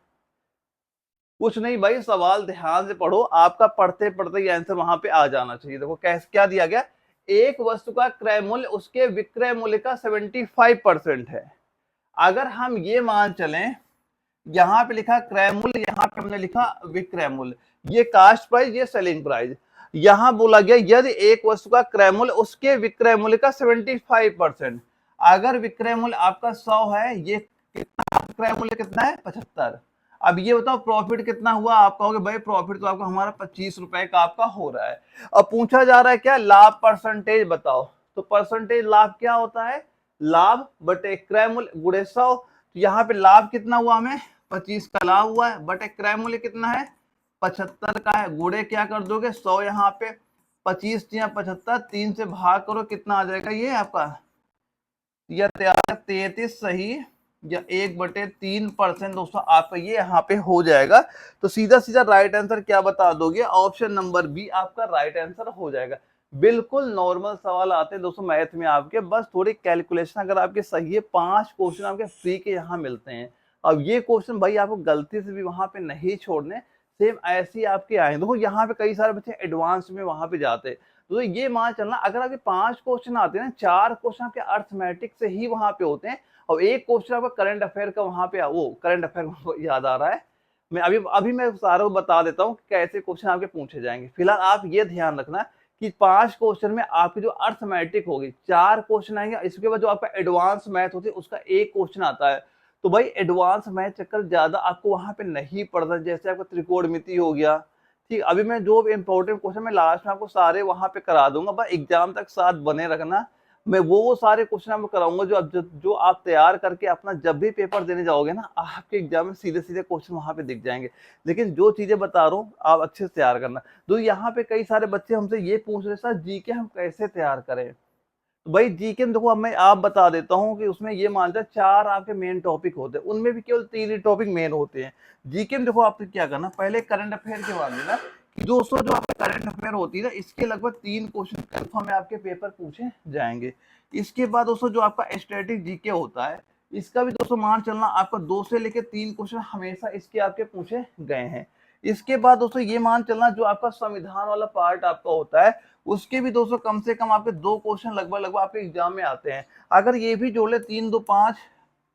कुछ नहीं भाई, सवाल ध्यान से पढ़ो, आपका पढ़ते पढ़ते ही आंसर वहां पे आ जाना चाहिए। देखो कैसे क्या दिया गया, एक वस्तु का क्रय मूल्य उसके विक्रय मूल्य का 75% है। अगर हम ये मान चलें, यहाँ पे लिखा क्रय मूल्य, यहाँ पे हमने लिखा विक्रय मूल्य, ये कास्ट प्राइस, ये सेलिंग प्राइस। यहाँ बोला गया यदि एक वस्तु का क्रय मूल्य उसके विक्रय मूल्य का 75%, अगर विक्रय मूल्य आपका 100 है, ये कितना क्रय मूल्य कितना है 75। अब ये बताओ प्रॉफिट कितना हुआ, आप कहोगे भाई प्रॉफिट तो आपका हमारा 25 रुपए का आपका हो रहा है। अब पूछा जा रहा है क्या, लाभ परसेंटेज बताओ। तो परसेंटेज लाभ क्या होता है, लाभ बटे क्रय मूल्य गुणे 100। तो यहाँ पे लाभ कितना हुआ, हमें 25 का लाभ हुआ है, बटे क्रय मूल्य कितना है 75 का है, गुणे क्या कर दोगे 100, यहाँ पे 25 या 75, 3 से भाग करो कितना आ जाएगा, ये आपका या 33 सही या 1/3% दोस्तों आपका ये यहाँ पे हो जाएगा। तो सीधा सीधा राइट आंसर क्या बता दोगे, ऑप्शन नंबर बी आपका राइट आंसर हो जाएगा। बिल्कुल नॉर्मल सवाल आते हैं दोस्तों मैथ में आपके, बस थोड़ी कैलकुलेशन अगर आपके सही है, 5 क्वेश्चन आपके फ्री के यहाँ मिलते हैं। अब ये क्वेश्चन भाई आपको गलती से भी वहां पे नहीं छोड़ने, सेम ऐसे ही आपके आए। देखो यहाँ पे कई सारे बच्चे एडवांस में वहां पे जाते हैं, तो ये मान चलना अगर आपके 5 क्वेश्चन आते हैं ना, 4 क्वेश्चन आपके अर्थमेटिक से ही वहां पे होते हैं, और एक क्वेश्चन आपका करंट अफेयर का वहां पे वो करंट अफेयर याद आ रहा है, मैं अभी मैं सारों बता देता हूँ कैसे क्वेश्चन आपके पूछे जाएंगे। फिलहाल आप ये ध्यान रखना कि 5 क्वेश्चन में आपकी जो अर्थमेटिक होगी 4 क्वेश्चन आएंगे, इसके बाद जो आपका एडवांस मैथ होती है उसका एक क्वेश्चन आता है। तो भाई एडवांस मैथ चक्कर ज्यादा आपको वहां पे नहीं पड़ता, जैसे आपका त्रिकोणमिति हो गया, ठीक। अभी मैं जो इंपॉर्टेंट क्वेश्चन मैं लास्ट में आपको सारे वहां पे करा दूंगा, बस एग्जाम तक साथ बने रखना। मैं वो सारे क्वेश्चन आपको कराऊंगा जो आप तैयार करके अपना जब भी पेपर देने जाओगे ना, आपके एग्जाम में सीधे सीधे क्वेश्चन वहां पे दिख जाएंगे। लेकिन जो चीजें बता रहा हूँ आप अच्छे से तैयार करना। तो यहाँ पे कई सारे बच्चे हमसे ये पूछ रहे सर जीके हम कैसे तैयार करें। तो भाई जीके में देखो, अब मैं आप बता देता हूँ कि उसमें ये मान जाए 4 आपके मेन टॉपिक होते हैं, उनमें भी केवल 3 ही टॉपिक मेन होते हैं। जीके में देखो आपको क्या करना, पहले करंट अफेयर के बाद लेना, दोस्तों जो आपका करंट अफेयर होती है ना, इसके लगभग 3 क्वेश्चन कंफर्म आपके पेपर पूछे जाएंगे। इसके बाद दोस्तों जो आपका स्टैटिक जीके होता है, इसका भी दोस्तों मान चलना आपका 2 से लेकर 3 क्वेश्चन हमेशा इसके आपके पूछे गए हैं। इसके बाद दोस्तों ये मान चलना जो आपका संविधान वाला पार्ट आपका होता है, उसके भी दोस्तों कम से कम आपके 2 क्वेश्चन लगभग आपके एग्जाम में आते हैं। अगर ये भी जोड़ ले 3 2 5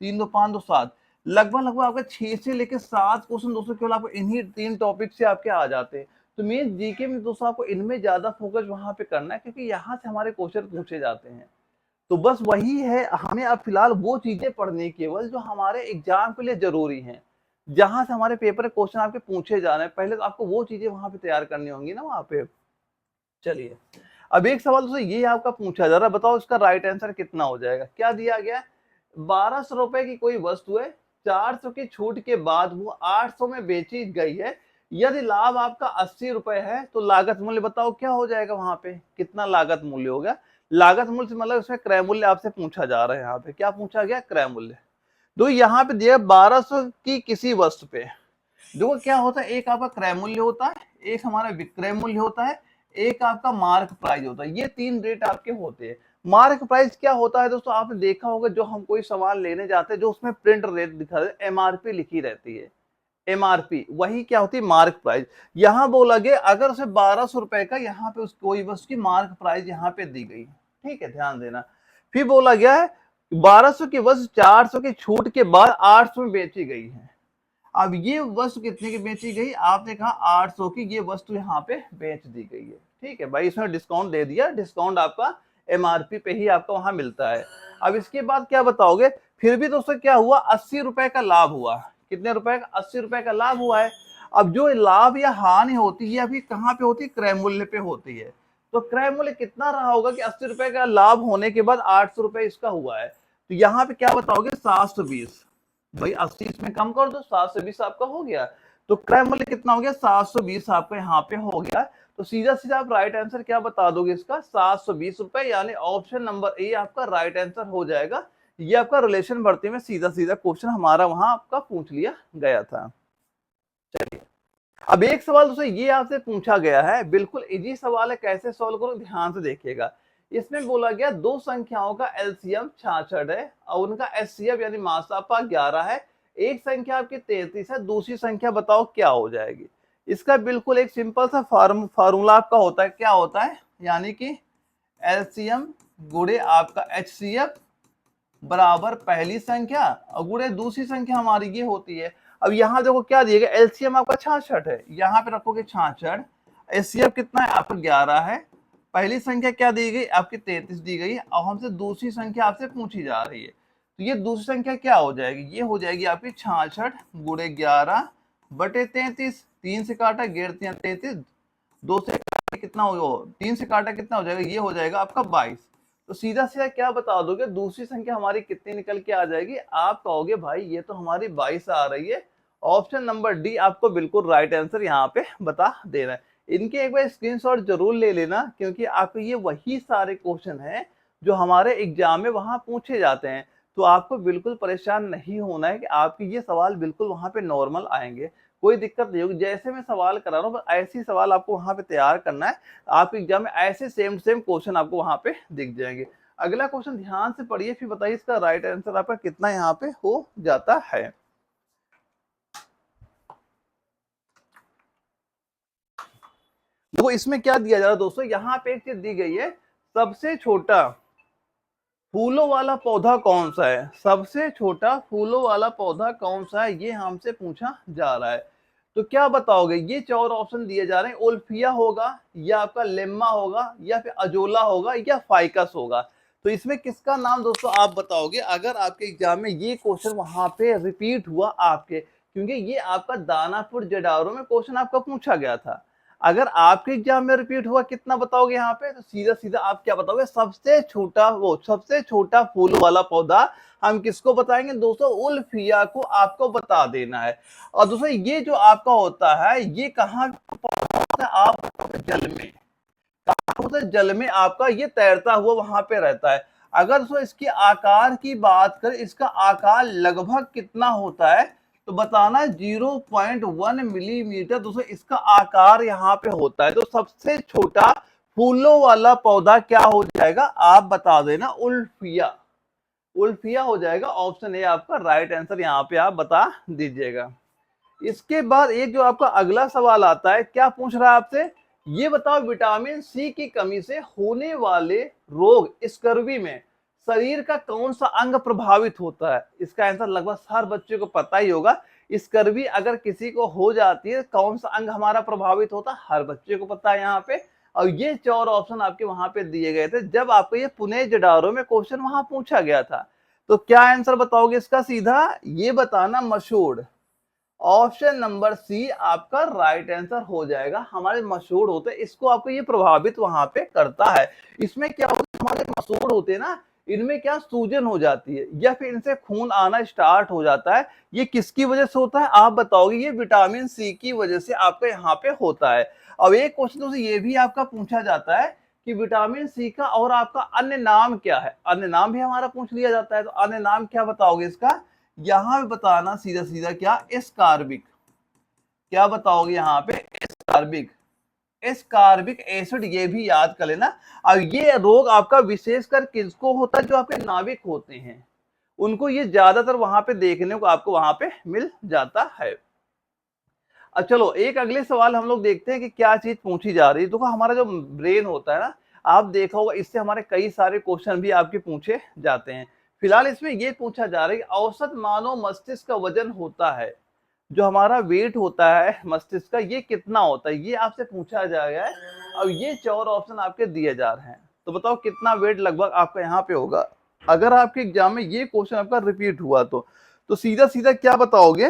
3 2 5 2 7, लगभग आपके 6 से लेकर 7 क्वेश्चन दोस्तों केवल आपको इन्हीं 3 टॉपिक से आपके आ जाते हैं। तो मेन जीके में दोस्तों आपको इनमें ज्यादा फोकस वहां पे करना है, क्योंकि यहाँ से हमारे क्वेश्चन पूछे जाते हैं। तो बस वही है, हमें अब फिलहाल वो चीजें पढ़नी केवल जो हमारे एग्जाम के लिए जरूरी हैं, जहां से हमारे पेपर क्वेश्चन आपके पूछे जा रहे हैं, पहले तो आपको वो चीजें वहां पे तैयार करनी होंगी ना वहां पे। चलिए, अब एक सवाल दोस्तों ये आपका पूछा जा रहा है, बताओ इसका राइट आंसर कितना हो जाएगा। क्या दिया गया, 1200 रुपए की कोई वस्तु है, 400 की छूट के बाद वो 800 में बेची गई है, यदि लाभ आपका 80 रुपए है तो लागत मूल्य बताओ क्या हो जाएगा, वहां पे कितना लागत मूल्य होगा। लागत मूल्य से मतलब इसमें क्रय मूल्य आपसे पूछा जा रहा है, यहाँ पे क्या पूछा गया, क्रय मूल्य। तो यहाँ पे दिया 1200 की किसी वस्तु पे, देखो क्या होता है, एक आपका क्रय मूल्य होता है, एक हमारा विक्रय मूल्य होता है, एक आपका मार्क प्राइस होता है। ये 3 रेट आपके होते हैं। मार्क प्राइस क्या होता है दोस्तों, आपने देखा होगा जो हम कोई सामान लेने जाते हैं, जो उसमें प्रिंट रेट दिखा है, एमआरपी लिखी रहती है, एमआरपी वही क्या होती है, मार्क प्राइस। यहाँ बोला गया अगर उसे 1200 रुपए का यहाँ पे उस कोई वस्तु की मार्क प्राइस यहाँ पे दी गई, ठीक है, ध्यान देना। फिर बोला गया है 1200 की वस्तु 400 की छूट के बाद 800 में बेची गई है। अब ये वस्तु कितने की बेची गई, आपने कहा 800 की ये वस्तु यहाँ पे बेच दी गई है, ठीक है भाई, इसमें डिस्काउंट दे दिया, डिस्काउंट आपका एमआरपी पे ही आपका वहां मिलता है। अब इसके बाद क्या बताओगे, फिर भी दोस्तों क्या हुआ, 80 रुपए का लाभ हुआ, कितने रुपए का, 80 रुपए का लाभ हुआ है। अब जो लाभ या हानि होती है अभी कहाँ पे होती है, क्रय मूल्य पे होती है। तो क्रय मूल्य कितना रहा होगा कि 80 रुपए का लाभ होने के बाद 800 रुपए इसका हुआ है, तो यहाँ पे क्या बताओगे, 720। भाई 80 इसमें कम कर दो, 720 आपका हो गया। तो क्रय मूल्य कितना हो गया, 720 आपका यहाँ पे हो गया। तो सीधा सीधा आप राइट आंसर क्या बता दोगे इसका, 720 रुपए, यानी ऑप्शन नंबर ए आपका राइट आंसर हो जाएगा। ये आपका रिलेशन भर्ती में सीधा सीधा क्वेश्चन हमारा वहां आपका पूछ लिया गया था। चलिए अब एक सवाल दोस्तों ये आपसे पूछा गया है, बिल्कुल इजी सवाल है, कैसे सॉल्व करो ध्यान से देखिएगा। इसमें बोला गया दो संख्याओं का एलसीएम 66 है और उनका एचसीएफ यानी मासापा 11 है। एक संख्या आपकी 33 है, दूसरी संख्या बताओ क्या हो जाएगी। इसका बिल्कुल एक सिंपल सा फार्मूला आपका होता है, क्या होता है, यानी कि एलसीएम गुणे आपका एचसीएफ बराबर पहली संख्या और गुणे दूसरी संख्या हमारी ये होती है। अब यहाँ देखो क्या दिया गया, एलसीएम आपका 66 है, यहाँ पे रखोगे 66, एचसीएफ कितना है आपका 11 है, पहली संख्या क्या दी गई आपकी 33 दी गई है और हमसे दूसरी संख्या आपसे पूछी जा रही है। तो ये दूसरी संख्या क्या हो जाएगी, ये हो जाएगी आपकी 66 गुणे 11 बटे 33, 3 से काटा 33, 2 से कितना होगा, 3 से काटा कितना हो जाएगा, ये हो जाएगा आपका 22। तो सीधा सीधा क्या बता दोगे, दूसरी संख्या हमारी कितनी निकल के आ जाएगी, आप कहोगे भाई ये तो हमारी 22 आ रही है। ऑप्शन नंबर डी आपको बिल्कुल राइट आंसर यहाँ पे बता देना है। इनके एक बार स्क्रीनशॉट जरूर ले लेना, क्योंकि आपको ये वही सारे क्वेश्चन हैं जो हमारे एग्जाम में वहां पूछे जाते हैं। तो आपको बिल्कुल परेशान नहीं होना है कि आपके ये सवाल बिल्कुल वहां पे नॉर्मल आएंगे, कोई दिक्कत नहीं होगी। जैसे मैं सवाल करा रहा हूँ ऐसे ही सवाल आपको वहां पे तैयार करना है, आपके एग्जाम में ऐसे सेम सेम क्वेश्चन आपको वहां पे दिख जाएंगे। अगला क्वेश्चन ध्यान से पढ़िए, फिर बताइए इसका राइट आंसर आपका कितना यहाँ पे हो जाता है। देखो इसमें क्या दिया जा रहा है दोस्तों, यहाँ पे एक चीज दी गई है, सबसे छोटा फूलों वाला पौधा कौन सा है, सबसे छोटा फूलों वाला पौधा कौन सा है, ये हमसे पूछा जा रहा है। तो क्या बताओगे, ये 4 ऑप्शन दिए जा रहे हैं, ओल्फिया होगा या आपका लेम्मा होगा या फिर अजोला होगा या फाइकस होगा। तो इसमें किसका नाम दोस्तों आप बताओगे, अगर आपके एग्जाम में ये क्वेश्चन वहां पे रिपीट हुआ आपके, क्योंकि ये आपका दानापुर जडारो में क्वेश्चन आपका पूछा गया था। अगर आपके एग्जाम में रिपीट हुआ कितना बताओगे यहाँ पे, तो सीधा सीधा आप क्या बताओगे, सबसे छोटा, वो सबसे छोटा फूल वाला पौधा हम किसको बताएंगे दोस्तों, उल्फिया को आपको बता देना है। और दोस्तों ये जो आपका होता है ये कहाँ होता है, आप जल में, होता है जल में आपका ये तैरता हुआ वहां पे रहता है। अगर दोस्तों इसके आकार की बात करें, इसका आकार लगभग कितना होता है, तो बताना 0.1 मिलीमीटर दोस्तों इसका आकार यहाँ पे होता है। तो सबसे छोटा फूलों वाला पौधा क्या हो जाएगा, आप बता देना, उल्फिया, उल्फिया हो जाएगा। ऑप्शन ए आपका राइट आंसर यहाँ पे आप बता दीजिएगा। इसके बाद एक जो आपका अगला सवाल आता है, क्या पूछ रहा है आपसे, ये बताओ विटामिन सी की कमी से होने वाले रोग स्कर्वी में शरीर का कौन सा अंग प्रभावित होता है। इसका आंसर लगभग हर बच्चे को पता ही होगा, स्कर्वी अगर किसी को हो जाती है कौन सा अंग हमारा प्रभावित होता है, हर बच्चे को पता है यहाँ पे। और ये 4 ऑप्शन आपके वहां पे दिए गए थे जब आपको ये पुणे जडारो में क्वेश्चन वहां पूछा गया था। तो क्या आंसर बताओगे इसका, सीधा ये बताना, मशहूर। ऑप्शन नंबर सी आपका राइट आंसर हो जाएगा। हमारे मशहूर होते हैं, इसको आपको ये प्रभावित वहां पे करता है। इसमें क्या होता है, हमारे मशहूर होते हैं ना, इनमें क्या सूजन हो जाती है या फिर इनसे खून आना स्टार्ट हो जाता है। ये किसकी वजह से होता है आप बताओगे, ये विटामिन सी की वजह से आपका यहाँ पे होता है। अब एक क्वेश्चन तो ये भी आपका पूछा जाता है कि विटामिन सी का और आपका अन्य नाम क्या है, अन्य नाम भी हमारा पूछ लिया जाता है। तो अन्य नाम क्या बताओगे इसका, यहां पे बताना सीधा सीधा, क्या एस्कार्बिक, क्या बताओगे यहाँ पे, एस्कार्बिक, एस्कार्बिक एसिड, ये भी याद कर लेना। अब ये रोग आपका विशेषकर किसको होता है, जो आपके नाविक होते हैं उनको ये ज्यादातर वहां पे देखने को आपको वहां पे मिल जाता है। अब चलो एक अगले सवाल हम लोग देखते हैं कि क्या चीज पूछी जा रही है। देखो हमारा जो ब्रेन होता है ना, आप देखा होगा इससे हमारे कई सारे क्वेश्चन भी आपके पूछे जाते हैं। फिलहाल इसमें ये पूछा जा रहा है कि औसत मानव मस्तिष्क का वजन होता है, जो हमारा वेट होता है मस्तिष्क का, ये कितना होता है, ये आपसे पूछा जाएगा। अब ये 4 ऑप्शन आपके दिए जा रहे हैं, तो बताओ कितना वेट लगभग आपका यहाँ पे होगा। अगर आपके एग्जाम में ये क्वेश्चन आपका रिपीट हुआ तो सीधा सीधा क्या बताओगे,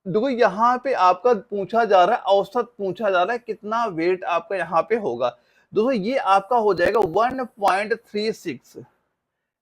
देखो यहाँ पे आपका पूछा जा रहा है, औसत पूछा जा रहा है कितना वेट आपका यहाँ पे होगा। दोस्तों ये आपका हो जाएगा 1.36,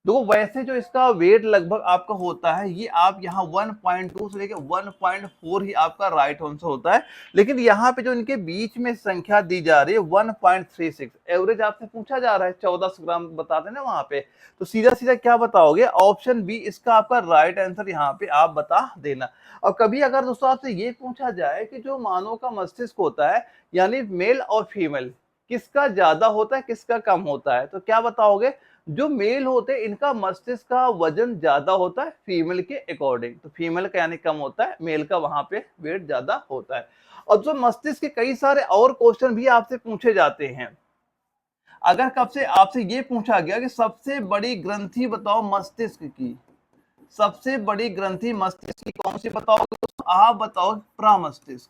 देखो वैसे जो इसका वेट लगभग आपका होता है, ये आप यहाँ 1.2 से लेके 1.4 ही आपका राइट आंसर होता है, लेकिन यहाँ पे जो इनके बीच में संख्या दी जा रही है 1.36, एवरेज आपसे पूछा जा रहा है 1400 ग्राम बता देना वहां पे, तो सीधा सीधा क्या बताओगे, ऑप्शन बी इसका आपका राइट आंसर यहाँ पे आप बता देना। और कभी अगर दोस्तों आपसे ये पूछा जाए कि जो मानव का मस्तिष्क होता है, यानी मेल और फीमेल, किसका ज्यादा होता है किसका कम होता है, तो क्या बताओगे, जो मेल होते हैं इनका मस्तिष्क का वजन ज्यादा होता है फीमेल के अकॉर्डिंग, तो फीमेल का यानी कम होता है, मेल का वहां पे वेट ज्यादा होता है। और जो मस्तिष्क के कई सारे और क्वेश्चन भी आपसे पूछे जाते हैं। अगर कब से आपसे ये पूछा गया कि सबसे बड़ी ग्रंथि बताओ मस्तिष्क की, सबसे बड़ी ग्रंथि मस्तिष्क की कौन सी बताओगे, तो आप बताओ प्रमस्तिष्क।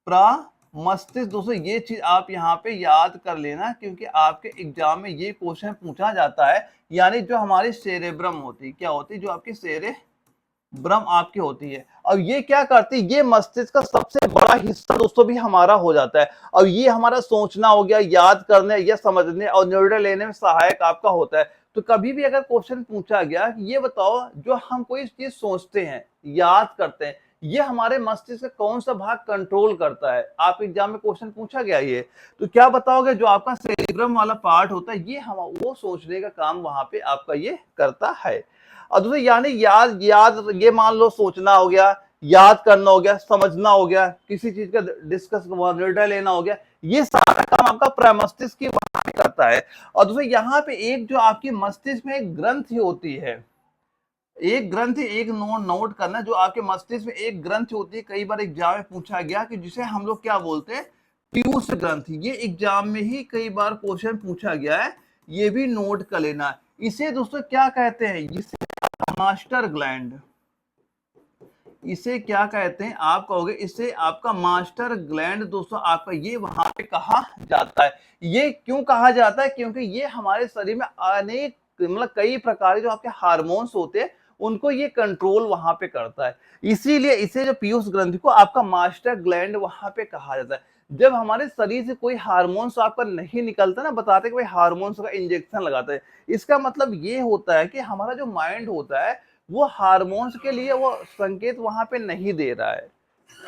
प्रमस्तिष्क दोस्तों, ये चीज आप यहाँ पे याद कर लेना, क्योंकि आपके एग्जाम में ये क्वेश्चन पूछा जाता है। यानी जो हमारी सेरेब्रम होती है, क्या होती है, जो आपकी सेरेब्रम आपकी होती है, और ये क्या करती है, ये मस्तिष्क का सबसे बड़ा हिस्सा दोस्तों भी हमारा हो जाता है, और ये हमारा सोचना हो गया, याद करने या समझने और निर्णय लेने में सहायक आपका होता है। तो कभी भी अगर क्वेश्चन पूछा गया कि ये बताओ, जो हम कोई चीज सोचते हैं, याद करते हैं, ये हमारे मस्तिष्क का कौन सा भाग कंट्रोल करता है, आप एग्जाम में क्वेश्चन पूछा गया ये, तो क्या बताओगे, जो आपका सेरिब्रम वाला पार्ट होता है, ये हम वो सोचने का काम वहां पे आपका ये करता है। और दूसरे यानी याद याद ये मान लो सोचना हो गया, याद करना हो गया, समझना हो गया, किसी चीज का डिस्कस निर्णय लेना हो गया, ये सारा काम आपका प्रमस्तिष्क की वहां पे करता है। और दूसरे यहाँ पे एक जो आपकी मस्तिष्क में एक ग्रंथि होती है, एक ग्रंथि, एक नोट करना, जो आपके मस्तिष्क में एक ग्रंथि होती है, कई बार एग्जाम में पूछा गया कि जिसे हम लोग क्या बोलते हैं, पीयूष ग्रंथि, ये एग्जाम में ही कई बार क्वेश्चन पूछा गया है, ये भी नोट कर लेना। इसे दोस्तों क्या कहते हैं, इसे मास्टर ग्लैंड, इसे क्या कहते हैं, आप कहोगे इसे आपका मास्टर ग्लैंड दोस्तों आपका ये वहां पे कहा जाता है। ये क्यों कहा जाता है, क्योंकि ये हमारे शरीर में अनेक मतलब कई प्रकार के जो आपके हार्मोन्स होते हैं, उनको ये कंट्रोल वहां पे करता है, इसीलिए इसे जो पीयूष ग्रंथि को आपका मास्टर ग्लैंड वहां पे कहा जाता है। जब हमारे शरीर से कोई हार्मोन्स आपका नहीं निकलता ना, बताते कि भाई हार्मोन्स का इंजेक्शन लगाते हैं, इसका मतलब ये होता है कि हमारा जो माइंड होता है, वो हार्मोन्स के लिए वो संकेत वहां पे नहीं दे रहा है,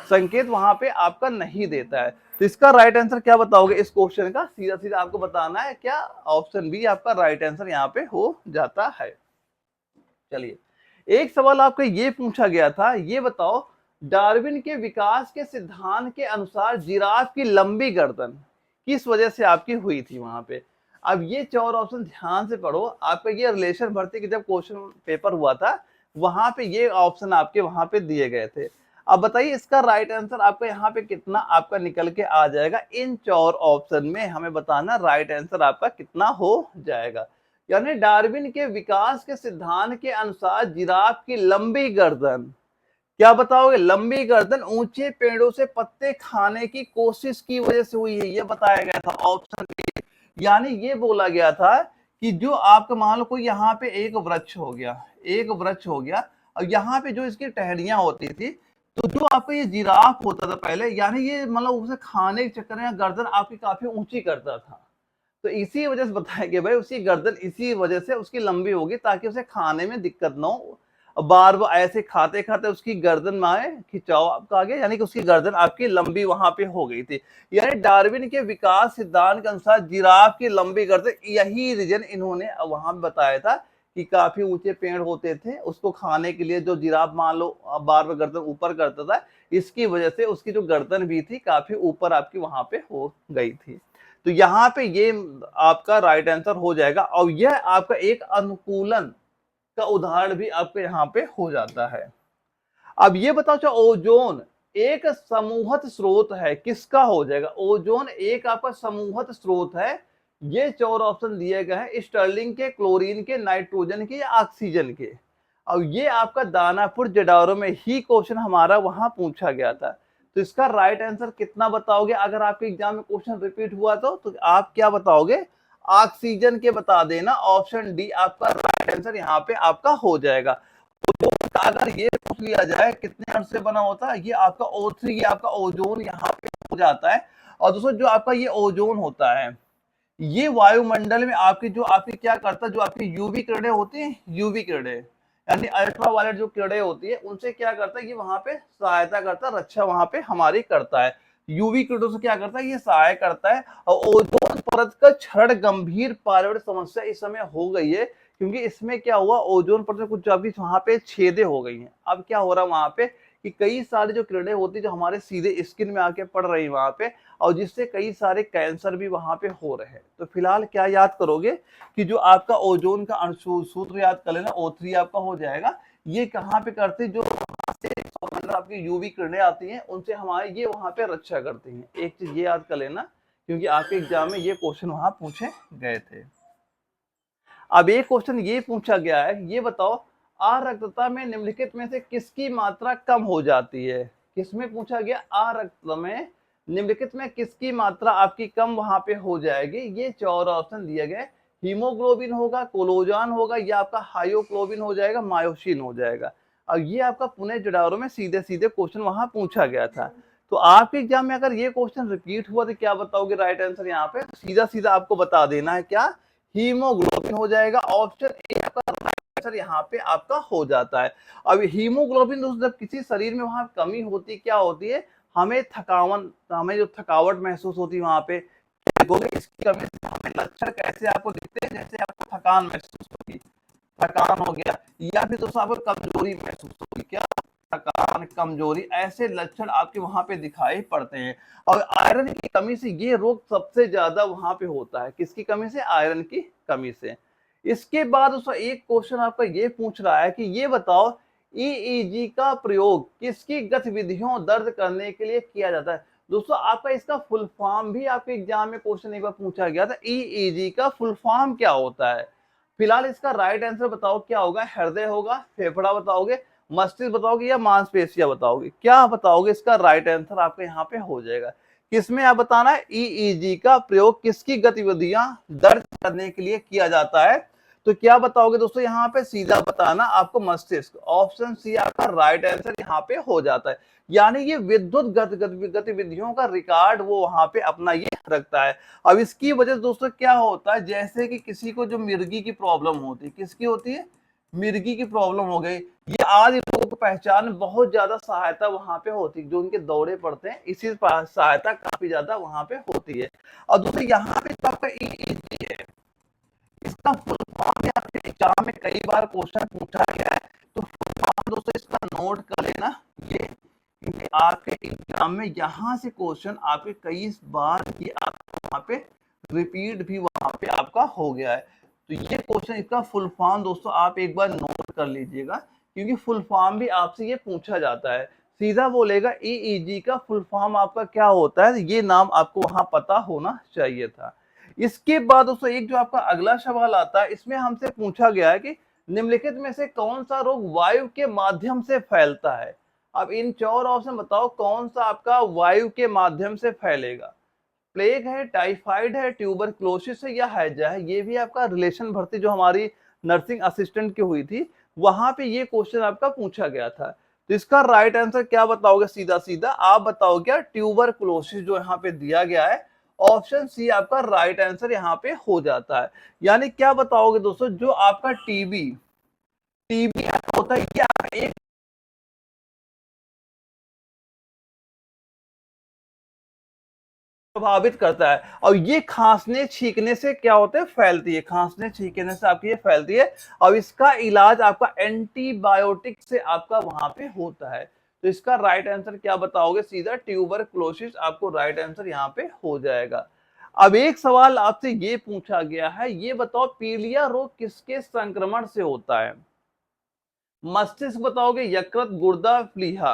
संकेत वहां पे आपका नहीं देता है। तो इसका राइट आंसर क्या बताओगे इस क्वेश्चन का, सीधा सीधा आपको बताना है, क्या ऑप्शन बी आपका राइट आंसर यहाँ पे हो जाता है। चलिए, एक सवाल आपको ये पूछा गया था, ये बताओ, डार्विन के विकास के सिद्धांत के अनुसार जिराफ की लंबी गर्दन किस वजह से आपकी हुई थी वहां पे। अब ये चार ऑप्शन ध्यान से पढ़ो, आपका ये रिलेशन भर्ती के जब क्वेश्चन पेपर हुआ था, वहां पे ये ऑप्शन आपके वहां पे दिए गए थे। अब बताइए इसका राइट आंसर आपका यहाँ पे कितना आपका निकल के आ जाएगा, इन चार ऑप्शन में हमें बताना राइट आंसर आपका कितना हो जाएगा। यानी डार्विन के विकास के सिद्धांत के अनुसार जिराफ की लंबी गर्दन, क्या बताओगे, लंबी गर्दन ऊंचे पेड़ों से पत्ते खाने की कोशिश की वजह से हुई है, ये बताया गया था ऑप्शन ए। यानी ये बोला गया था कि जो आपका मान लो कोई यहाँ पे एक वृक्ष हो गया, एक वृक्ष हो गया, और यहाँ पे जो इसकी टहनियां होती थी, तो जो आपका ये जिराफ होता था पहले, यानी ये मतलब उसे खाने के चक्कर में गर्दन आपकी काफी ऊंची करता था, तो इसी वजह से बताया कि भाई उसकी गर्दन इसी वजह से उसकी लंबी होगी, ताकि उसे खाने में दिक्कत ना हो, बार बार ऐसे खाते खाते उसकी गर्दन में आए खिंचाव आपका आ गया, यानी कि उसकी गर्दन आपकी लंबी वहां पे हो गई थी। यानी डार्विन के विकास सिद्धांत के अनुसार जिराफ की लंबी गर्दन, यही रीजन इन्होंने वहां बताया था कि काफी ऊंचे पेड़ होते थे, उसको खाने के लिए जो जिराफ मान लो बार बार गर्दन ऊपर करता था, इसकी वजह से उसकी जो गर्दन भी थी काफी ऊपर आपकी वहां पे हो गई थी। तो यहाँ पे ये आपका राइट आंसर हो जाएगा, और यह आपका एक अनुकूलन का उदाहरण भी आपके यहाँ पे हो जाता है। अब ये बताओ, चाहे ओजोन एक समूहत स्रोत है, किसका हो जाएगा, ओजोन एक आपका समूहत स्रोत है, ये चार ऑप्शन दिए गए हैं, स्टर्लिंग के, क्लोरीन के, नाइट्रोजन के या ऑक्सीजन के। और ये आपका दानापुर जडारो में ही क्वेश्चन हमारा वहां पूछा गया था। तो इसका राइट आंसर कितना बताओगे, अगर आपके एग्जाम में क्वेश्चन रिपीट हुआ तो आप क्या बताओगे, ऑक्सीजन के बता देना, ऑप्शन डी आपका राइट आंसर यहाँ पे आपका हो जाएगा। तो अगर ये पूछ लिया जाए कितने अंश से बना होता है, ये आपका O3, ये आपका ओजोन यहाँ पे हो जाता है। और दोस्तों जो आपका ये ओजोन होता है, ये वायुमंडल में आपकी जो आपकी क्या करता है, जो आपकी यूवी किरणें होती हैं, यूवी किरणें यानी अल्ट्रावायलेट जो किरणें होती है, उनसे क्या करता है, ये वहां पे सहायता करता है, रक्षा वहां पे हमारी करता है। यूवी किरणों से क्या करता है, ये सहाय करता है। और ओजोन परत का क्षरण गंभीर पर्यावरण समस्या इस समय हो गई है, क्योंकि इसमें क्या हुआ, ओजोन परत में कुछ अभी वहां पे छेदे हो गई हैं। अब क्या हो रहा है वहां पे कि कई सारी जो किरणें होती है जो हमारे सीधे स्किन में आके पड़ रही है वहां पे, और जिससे कई सारे कैंसर भी वहां पे हो रहे हैं। तो फिलहाल क्या याद करोगे कि जो आपका ओजोन का सूत्र याद कर लेना, O3 आपका हो जाएगा। ये कहाँ पे करते, जो मतलब आपकी यूवी किरणें आती हैं उनसे हमारे ये वहां पे रक्षा करती हैं। एक चीज ये याद कर लेना, क्योंकि आपके एग्जाम में ये क्वेश्चन वहां पूछे गए थे। अब एक क्वेश्चन ये पूछा गया है, ये बताओ आरक्तता में निम्नलिखित में से किसकी मात्रा कम हो जाती है। किसमें पूछा गया, आरक्तता में निम्नलिखित में किसकी मात्रा आपकी कम वहां पे हो जाएगी। ये 4 ऑप्शन दिए गए, हीमोग्लोबिन होगा, कोलोजान होगा, या आपका हाइयोग्लोबिन हो जाएगा, मायोसिन हो जाएगा। और ये आपका पुणे जुडारो में सीधे सीधे क्वेश्चन वहां पूछा गया था। तो आपके एग्जाम में अगर ये क्वेश्चन रिपीट हुआ तो क्या बताओगे राइट आंसर, यहाँ पे सीधा सीधा आपको बता देना है क्या, हीमोग्लोबिन हो जाएगा। ऑप्शन ए आपका राइट आंसर यहाँ पे आपका हो जाता है। अब हीमोग्लोबिन दोस्तों जब किसी शरीर में वहां कमी होती क्या होती है, हमें थकावन, हमें जो थकावट महसूस होती है वहां पे, देखोगे इसकी कमी से हमें लक्षण कैसे आपको दिखते हैं, जैसे आपको थकान महसूस होगी, थकान हो गया, या फिर दोस्तों आपको कमजोरी महसूस होगी, क्या, थकान, कमजोरी, ऐसे लक्षण आपके वहां पे दिखाई पड़ते हैं। और आयरन की कमी से ये रोग सबसे ज्यादा वहां पे होता है, किसकी कमी से, आयरन की कमी से। इसके बाद उसका एक क्वेश्चन आपका ये पूछ रहा है कि ये बताओ ईईजी का प्रयोग किसकी गतिविधियों दर्ज करने के लिए किया जाता है। दोस्तों आपका इसका फुल फॉर्म भी आपके एग्जाम में क्वेश्चन एक बार पूछा गया था, ईईजी का फुल फॉर्म क्या होता है। फिलहाल इसका राइट आंसर बताओ क्या होगा, हृदय होगा, फेफड़ा बताओगे, मस्तिष्क बताओगे, या मांसपेशियां बताओगे, क्या बताओगे, इसका राइट आंसर आपका यहाँ पे हो जाएगा। किसमें आप बताना है, ईईजी का प्रयोग किसकी गतिविधियां दर्ज करने के लिए किया जाता है। तो क्या बताओगे दोस्तों, यहाँ पे सीधा बताना आपको मस्तिष्क, ऑप्शन सी आपका राइट आंसर यहाँ पे हो जाता है। यानी ये विद्युत गतिविधियों का रिकॉर्ड वो वहां पे अपना ये रखता है। अब इसकी वजह से दोस्तों क्या होता है, जैसे कि किसी को जो मिर्गी की प्रॉब्लम होती है, किसकी होती है, मिर्गी की प्रॉब्लम हो गई, ये आज लोगों को पहचान में बहुत ज्यादा सहायता वहां पे होती है, जो उनके दौरे पड़ते हैं इसी सहायता काफी ज्यादा वहां पे होती है। और दोस्तों यहाँ पे जो आपका ईईजी है, इसका फुल फॉर्म भी आपके एग्जाम में कई बार क्वेश्चन पूछा गया है। तो फुल फॉर्म दोस्तों इसका नोट कर लेना ये, क्योंकि आपके एग्जाम में यहाँ से क्वेश्चन आपके कई बार ये आपको वहां पे रिपीट भी वहां पे आपका हो गया है। तो ये क्वेश्चन, इसका फुल फॉर्म दोस्तों आप एक बार नोट कर लीजिएगा, क्योंकि फुल फॉर्म भी आपसे ये पूछा जाता है। सीधा बोलेगा ईईजी का फुल फॉर्म आपका क्या होता है, ये नाम आपको वहां पता होना चाहिए था। इसके बाद दोस्तों एक जो आपका अगला सवाल आता है, इसमें हमसे पूछा गया है कि निम्नलिखित में से कौन सा रोग वायु के माध्यम से फैलता है। अब इन 4 ऑप्शन बताओ कौन सा आपका वायु के माध्यम से फैलेगा। प्लेग है, टाइफाइड है, ट्यूबरक्लोसिस है, या हैजा है। ये भी आपका रिलेशन भर्ती जो हमारी नर्सिंग असिस्टेंट की हुई थी, वहां पे ये क्वेश्चन आपका पूछा गया था। तो इसका राइट आंसर क्या बताओगे, सीधा सीधा आप बताओ क्या, ट्यूबरक्लोसिस जो यहाँ पे दिया गया है, ऑप्शन सी आपका राइट आंसर यहाँ पे हो जाता है। यानी क्या बताओगे दोस्तों, जो आपका टीबी, टीबी होता है क्या, एक प्रभावित करता है, और ये खांसने छींकने से क्या होता है, फैलती है, खांसने छींकने से आपकी ये फैलती है। और इसका इलाज आपका एंटीबायोटिक से आपका वहां पे होता है। तो इसका राइट आंसर क्या बताओगे, सीधा ट्यूबरक्लोसिस आपको राइट आंसर यहाँ पे हो जाएगा। अब एक सवाल आपसे ये पूछा गया है, ये बताओ पीलिया रोग किसके संक्रमण से होता है। मस्तिष्क बताओगे, यकृत, गुर्दा, प्लीहा,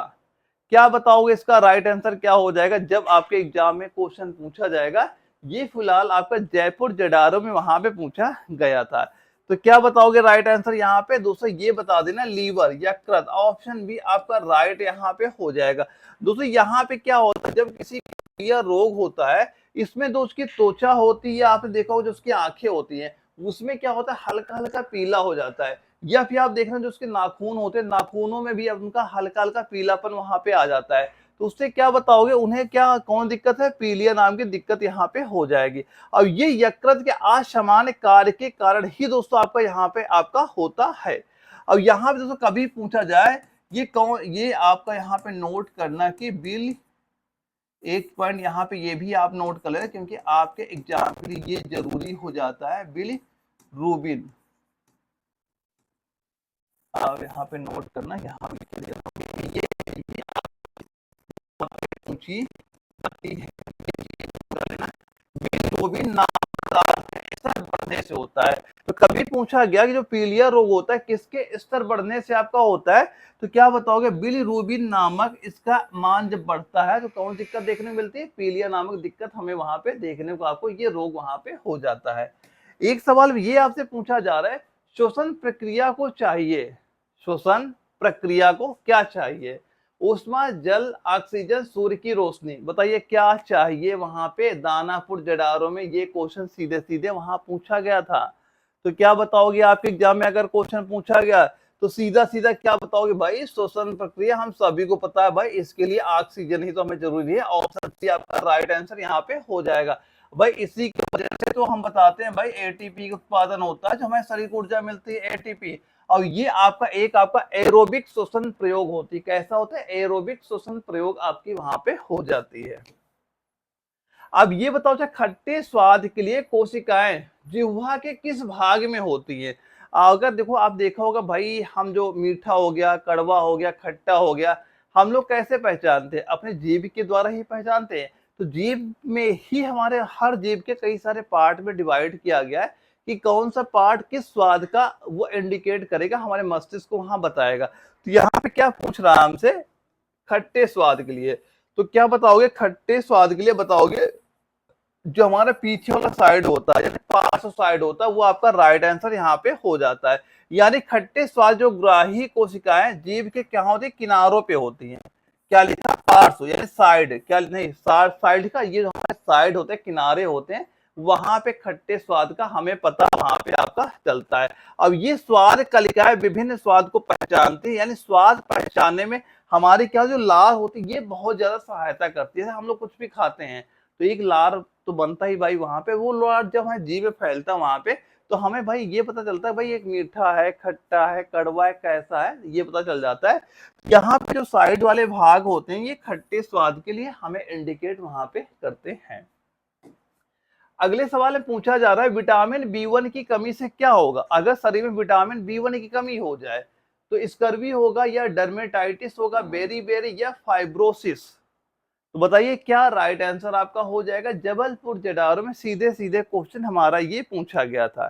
क्या बताओगे, इसका राइट आंसर क्या हो जाएगा जब आपके एग्जाम में क्वेश्चन पूछा जाएगा। ये फिलहाल आपका जयपुर जडारो में वहां पे पूछा गया था। तो क्या बताओगे राइट आंसर यहाँ पे, दोस्तों ये बता देना, लीवर, यकृत, ऑप्शन बी आपका राइट यहाँ पे हो जाएगा। दोस्तों यहाँ पे क्या होता है, जब किसी का रोग होता है, इसमें जो उसकी त्वचा होती है, आपने देखा हो जो उसकी आंखें होती हैं, उसमें क्या होता है, हल्का हल्का पीला हो जाता है। या फिर आप देख रहे हैं जो उसके नाखून होते हैं, नाखूनों में भी अब उनका हल्का हल्का पीलापन वहां पे आ जाता है। तो उससे क्या बताओगे, उन्हें क्या कौन दिक्कत है, पीलिया नाम की दिक्कत यहाँ पे हो जाएगी। अब ये यकृत के असामान्य कार्य के कारण ही दोस्तों आपका यहाँ पे आपका होता है। अब यहाँ पे दोस्तों कभी पूछा जाए ये कौन, ये आपका यहाँ पे नोट करना कि बिल, एक पॉइंट यहाँ पे ये भी आप नोट कर लेना क्योंकि आपके एग्जाम के लिए ये जरूरी हो जाता है, बिल रूबिन। आप यहाँ पे नोट करना, यहाँ पे लिख दिया ये पूछी जाती है, बिल रूबिन नाम का स्तर बढ़ने से होता है। तो कभी पूछा गया कि जो पीलिया रोग होता है किसके स्तर बढ़ने से आपका होता है, तो क्या बताओगे, बिलीरुबिन नामक इसका मान जब बढ़ता है तो कौन दिक्कत देखने को मिलती है, पीलिया नामक दिक्कत हमें वहां पे देखने को, आपको ये रोग वहां पे हो जाता है। एक सवाल ये आपसे पूछा जा रहा है, श्वसन प्रक्रिया को चाहिए, श्वसन प्रक्रिया को क्या चाहिए, ऊष्मा, जल, ऑक्सीजन, सूर्य की रोशनी, बताइए क्या चाहिए वहां पे। दानापुर जडारो में ये क्वेश्चन सीधे सीधे वहां पूछा गया था। तो क्या बताओगे, आपके एग्जाम में अगर क्वेश्चन पूछा गया तो सीधा सीधा क्या बताओगे, भाई श्वसन प्रक्रिया हम सभी को पता है भाई, इसके लिए ऑक्सीजन ही तो हमें जरूरी है। ऑप्शन सी आपका राइट आंसर यहाँ पे हो जाएगा। भाई इसी की वजह से तो हम बताते हैं भाई एटीपी का उत्पादन होता है, जो हमें शरीर को ऊर्जा मिलती है एटीपी। और ये आपका एक आपका एरोबिक श्वसन प्रयोग होती है, कैसा होता है, एरोबिक श्वसन प्रयोग आपकी वहां पे हो जाती है। अब ये बताओ, चाहे खट्टे स्वाद के लिए कोशिकाएं जिह्वा के किस भाग में होती है। अगर देखो आप देखा होगा भाई, हम जो मीठा हो गया, कड़वा हो गया, खट्टा हो गया, हम लोग कैसे पहचानते हैं, अपने जीभ के द्वारा ही पहचानते हैं। तो जीभ में ही हमारे हर जीभ के कई सारे पार्ट में डिवाइड किया गया है कि कौन सा पार्ट किस स्वाद का वो इंडिकेट करेगा, हमारे मस्तिष्क को वहां बताएगा। तो यहाँ पे क्या पूछ रहा है हमसे, खट्टे स्वाद के लिए, तो क्या बताओगे, खट्टे स्वाद के लिए बताओगे जो हमारा पीछे वाला साइड होता है, यानी पार्श्व साइड होता है, वो आपका राइट आंसर यहाँ पे हो जाता है। यानी खट्टे स्वाद जो ग्राही कोशिकाएं जीभ के क्या होती है, किनारों पे होती हैं। क्या लिखा, पार्श्व यानी साइड, क्या नहीं साइड का, ये जो हमारे साइड होते हैं, किनारे होते हैं, वहां पे खट्टे स्वाद का हमें पता वहां पे आपका चलता है। अब ये स्वाद कलिकाएं विभिन्न स्वाद को पहचानती है, यानी स्वाद पहचानने में हमारी क्या जो लार होती है ये बहुत ज्यादा सहायता करती है। हम लोग कुछ भी खाते हैं तो एक लार तो बनता ही भाई वहां पे, वो लार जब हमारे जीभ में फैलता है वहां पे, तो हमें भाई ये पता चलता है भाई एक मीठा है, खट्टा है, कड़वा है, कैसा है, ये पता चल जाता है। यहाँ पे जो साइड वाले भाग होते हैं ये खट्टे स्वाद के लिए हमें इंडिकेट वहां पे करते हैं। अगले सवाल में पूछा जा रहा है, विटामिन बी1 की कमी से क्या होगा, अगर शरीर में विटामिन बी1 की कमी हो जाए तो स्कर्वी होगा, या डर्मेटाइटिस होगा, बेरी बेरी, या फाइब्रोसिस। तो बताइए क्या राइट आंसर आपका हो जाएगा। जबलपुर जडारो में सीधे सीधे क्वेश्चन हमारा ये पूछा गया था।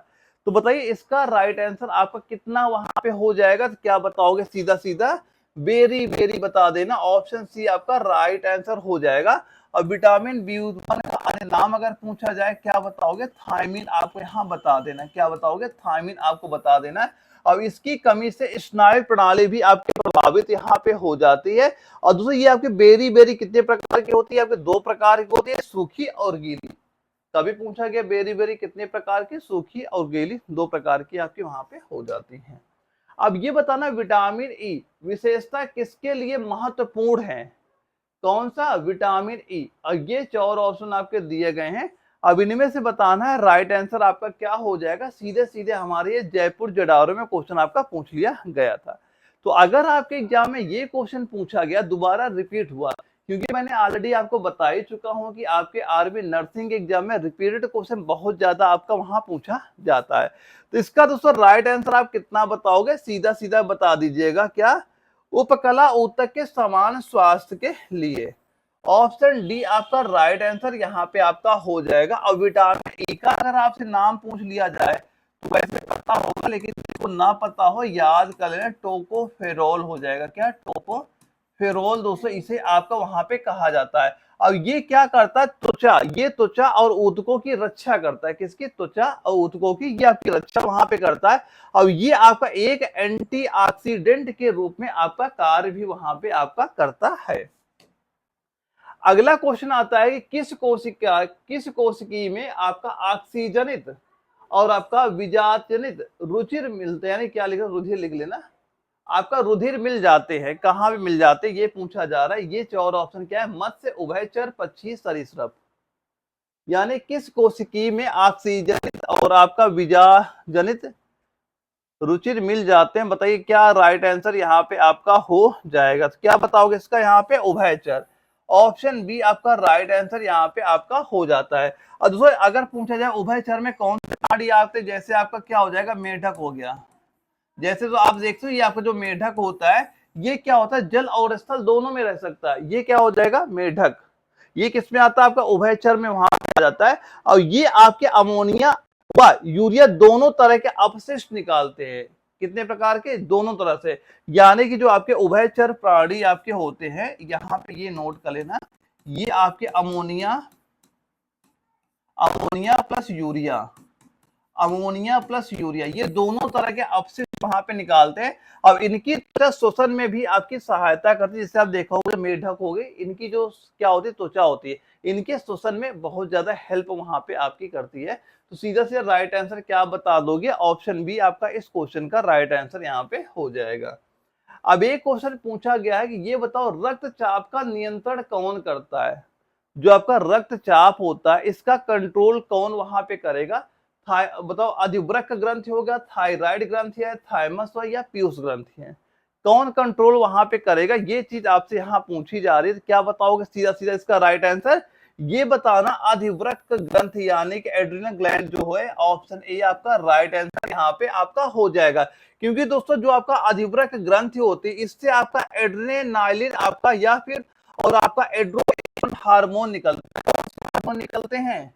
तो बताइए इसका राइट आंसर आपका कितना वहां पे हो जाएगा, तो क्या बताओगे, सीधा सीधा बेरी बेरी बता देना, ऑप्शन सी आपका राइट आंसर हो जाएगा। और विटामिन बी1 का अन्य नाम अगर पूछा जाए, क्या बताओगे, थायमिन, आपको यहाँ बता देना, क्या बताओगे, थायमिन आपको बता देना है। अब इसकी कमी से स्नायु प्रणाली भी आपकी प्रभावित यहाँ पे हो जाती है। और दूसरी ये आपकी बेरी बेरी कितने प्रकार की होती है, आपके दो प्रकार की होती है, सूखी और गीली। कभी पूछा गया बेरी बेरी कितने प्रकार की, सूखी और गीली, दो प्रकार की आपकी वहां पे हो जाती हैं। अब ये बताना, विटामिन ई विशेषता किसके लिए महत्वपूर्ण है, कौन सा, विटामिन ई। और ये 4 ऑप्शन आपके दिए गए हैं, अब इनमें से बताना है राइट आंसर आपका क्या हो जाएगा। सीधे सीधे हमारे जयपुर जडारो में क्वेश्चन आपका पूछ लिया गया था। तो अगर आपके एग्जाम में ये क्वेश्चन पूछा गया, दोबारा रिपीट हुआ, क्योंकि मैंने ऑलरेडी आपको बता ही चुका हूं कि आपके आरबी नर्सिंग एग्जाम में रिपीटेड क्वेश्चन बहुत ज्यादा आपका वहां पूछा जाता है। तो इसका दोस्तों राइट आंसर आप कितना बताओगे, सीधा सीधा बता दीजिएगा, क्या, उपकला ऊतक के समान स्वास्थ्य के लिए। ऑप्शन डी आपका राइट आंसर यहाँ पे आपका हो जाएगा। और विटामिन ई का अगर आपसे नाम पूछ लिया जाए तो वैसे पता होगा, लेकिन जिसको ना पता हो याद कर लेना, टोकोफेरोल हो जाएगा, क्या, टोकोफेरोल दोस्तों इसे आपका वहां पे कहा जाता है। अब ये क्या करता है, त्वचा, ये त्वचा और ऊतकों की रक्षा करता है, किसकी, त्वचा और ऊतकों की, ये आपकी रक्षा वहां पे करता है। और ये आपका एक एंटीऑक्सीडेंट के रूप में आपका कार्य भी वहां पे आपका करता है। अगला क्वेश्चन आता है कि किस कोशिकी में आपका ऑक्सीजनित और आपका विजातजनित रुचिर मिलते हैं, यानी क्या लिखा, रुधिर लिख लेना, आपका रुधिर मिल जाते हैं, कहाँ भी मिल जाते हैं, ये पूछा जा रहा है। ये चार ऑप्शन क्या है? मत्स्य, उभयचर, पक्षी, सरीसृप। यानी किस कोशिकी में ऑक्सीजन और आपका विजाजनित रुचिर मिल जाते हैं? बताइए क्या राइट आंसर यहाँ पे आपका हो जाएगा? तो क्या बताओगे इसका यहाँ पे? उभयचर। ऑप्शन बी आपका राइट आंसर यहाँ पे आपका हो जाता है। और दूसरा अगर पूछा जाए उभयचर में कौन से प्राणी आते हैं, जैसे आपका क्या हो जाएगा? मेढक हो गया। जैसे तो आप देखते हो ये आपका जो मेढक होता है, ये क्या होता है? जल और स्थल दोनों में रह सकता है। ये क्या हो जाएगा? मेढक। ये किसमें आता है? आपका उभयचर में वहां आ जाता है। और ये आपके अमोनिया व यूरिया दोनों तरह के अपशिष्ट निकालते हैं। कितने प्रकार के? दोनों तरह से। यानी कि जो आपके उभयचर प्राणी आपके होते हैं, यहाँ पे ये नोट कर लेना, ये आपके ammonia ammonia plus urea ammonia plus urea, ये दोनों तरह के अपशिष्ट वहां पे निकालते हैं। अब इनकी त्वचा शोषण में भी आपकी सहायता करती है। जैसे आप देखोगे मेढक हो गए, इनकी जो क्या होती है? त्वचा होती है, इनके शोषण में बहुत ज्यादा हेल्प वहां पे आपकी करती है। तो सीधा सीधा राइट आंसर क्या बता दोगे? ऑप्शन बी आपका इस क्वेश्चन का राइट आंसर यहाँ पे हो जाएगा। अब एक क्वेश्चन पूछा गया है कि ये बताओ रक्तचाप का नियंत्रण कौन करता है? जो आपका रक्तचाप होता है, इसका कंट्रोल कौन वहां पे करेगा? बताओ, अधिवृक्क ग्रंथि होगा, थायराइड ग्रंथि है, थाइमस है, या पीयूष ग्रंथि है? कौन कंट्रोल वहां पे करेगा? ये चीज आपसे यहाँ पूछी जा रही है। तो क्या बताओगे सीधा सीधा इसका राइट आंसर? ये बताना अधिवृक्क ग्रंथि यानी कि एड्रिनल ग्लैंड जो है, ऑप्शन ए आपका राइट आंसर यहाँ पे आपका हो जाएगा। क्योंकि दोस्तों जो आपका अधिवृक्क ग्रंथि होती है, इससे आपका एड्रेनालाइन आपका या फिर और आपका एड्रो हार्मोन निकलते हैं। हार्मोन निकलते हैं,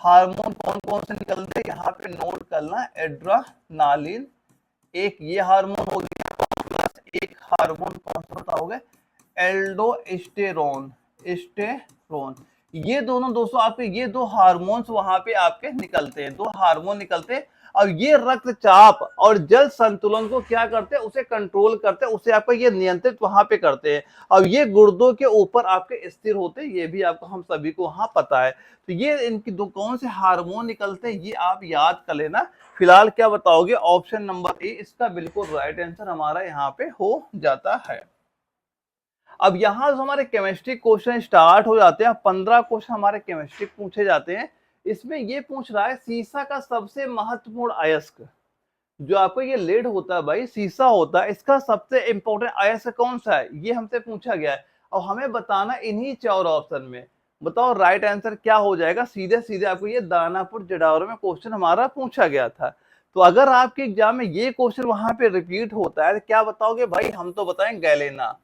हार्मोन कौन कौन से निकलते हैं? यहाँ पे नोट करना, एड्रेनालिन एक ये हार्मोन हो गया, प्लस एक हार्मोन कौन सा बताओगे? एल्डोस्टेरोन, स्टेरोन। ये दोनों दोस्तों आपके ये दो हार्मोन्स वहां पे आपके निकलते हैं, दो हार्मोन निकलते हैं। और ये रक्तचाप और जल संतुलन को क्या करते हैं? उसे कंट्रोल करते हैं, उसे आपका ये नियंत्रित वहां पे करते हैं। और ये गुर्दों के ऊपर आपके स्थिर होते हैं, ये भी आपको हम सभी को वहां पता है। तो ये इनकी दो कौन से हार्मोन निकलते हैं, ये आप याद कर लेना। फिलहाल क्या बताओगे? ऑप्शन नंबर ए इसका बिल्कुल राइट आंसर हमारा यहाँ पे हो जाता है। अब यहाँ जो हमारे केमिस्ट्री क्वेश्चन स्टार्ट हो जाते हैं, 15 क्वेश्चन हमारे केमिस्ट्री पूछे जाते हैं। इसमें ये पूछ रहा है सीसा का सबसे महत्वपूर्ण अयस्क। जो आपको ये लेड होता है भाई, सीसा होता है, इसका सबसे इंपॉर्टेंट अयस्क कौन सा है? ये हमसे पूछा गया है और हमें बताना इन्हीं चार ऑप्शन में। बताओ राइट आंसर क्या हो जाएगा? सीधे सीधे आपको ये दानापुर जडावरों में क्वेश्चन हमारा पूछा गया था। तो अगर आपके एग्जाम में ये क्वेश्चन वहां पे रिपीट होता है तो क्या बताओगे भाई? हम तो बताएं गैलेना।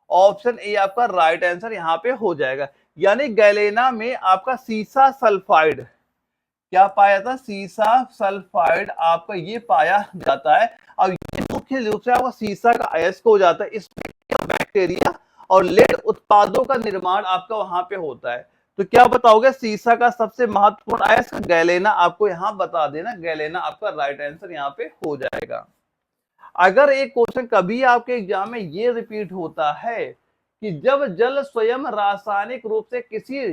ऑप्शन ए आपका राइट आंसर यहाँ पे हो जाएगा। यानी गैलेना में आपका सीसा सल्फाइड क्या पाया था? सीसा सल्फाइड आपका ये पाया जाता है। और ये मुख्य रूप से आपका सीसा का अयस्क हो जाता है। इसमें बैक्टीरिया और लेड उत्पादों का निर्माण आपका वहां पे होता है। तो क्या बताओगे? सीसा का सबसे महत्वपूर्ण अयस्क गैलेना, आपको यहाँ बता देना, गैलेना आपका राइट आंसर यहाँ पे हो जाएगा। अगर एक क्वेश्चन कभी आपके एग्जाम में ये रिपीट होता है कि जब जल स्वयं रासायनिक रूप से किसी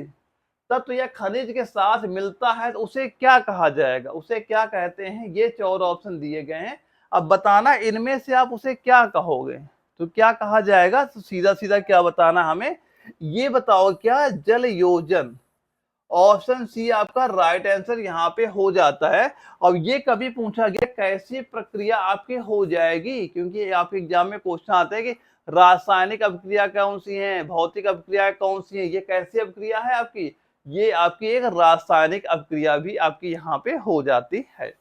तत्व या खनिज के साथ मिलता है तो उसे क्या कहा जाएगा? उसे क्या कहते हैं? ये चार ऑप्शन दिए गए हैं। अब बताना इनमें से आप उसे क्या कहोगे? तो क्या कहा जाएगा? तो सीधा सीधा क्या बताना हमें? ये बताओ क्या? जल योजन। ऑप्शन सी आपका राइट आंसर यहाँ पे हो जाता है। और ये कभी पूछा गया कैसी प्रक्रिया आपकी हो जाएगी? क्योंकि आपके एग्जाम में क्वेश्चन आता है कि रासायनिक अभिक्रिया कौन सी है, भौतिक अभिक्रिया कौन सी है, ये कैसी अभिक्रिया है आपकी? ये आपकी एक रासायनिक अभिक्रिया भी आपकी यहाँ पे हो जाती है।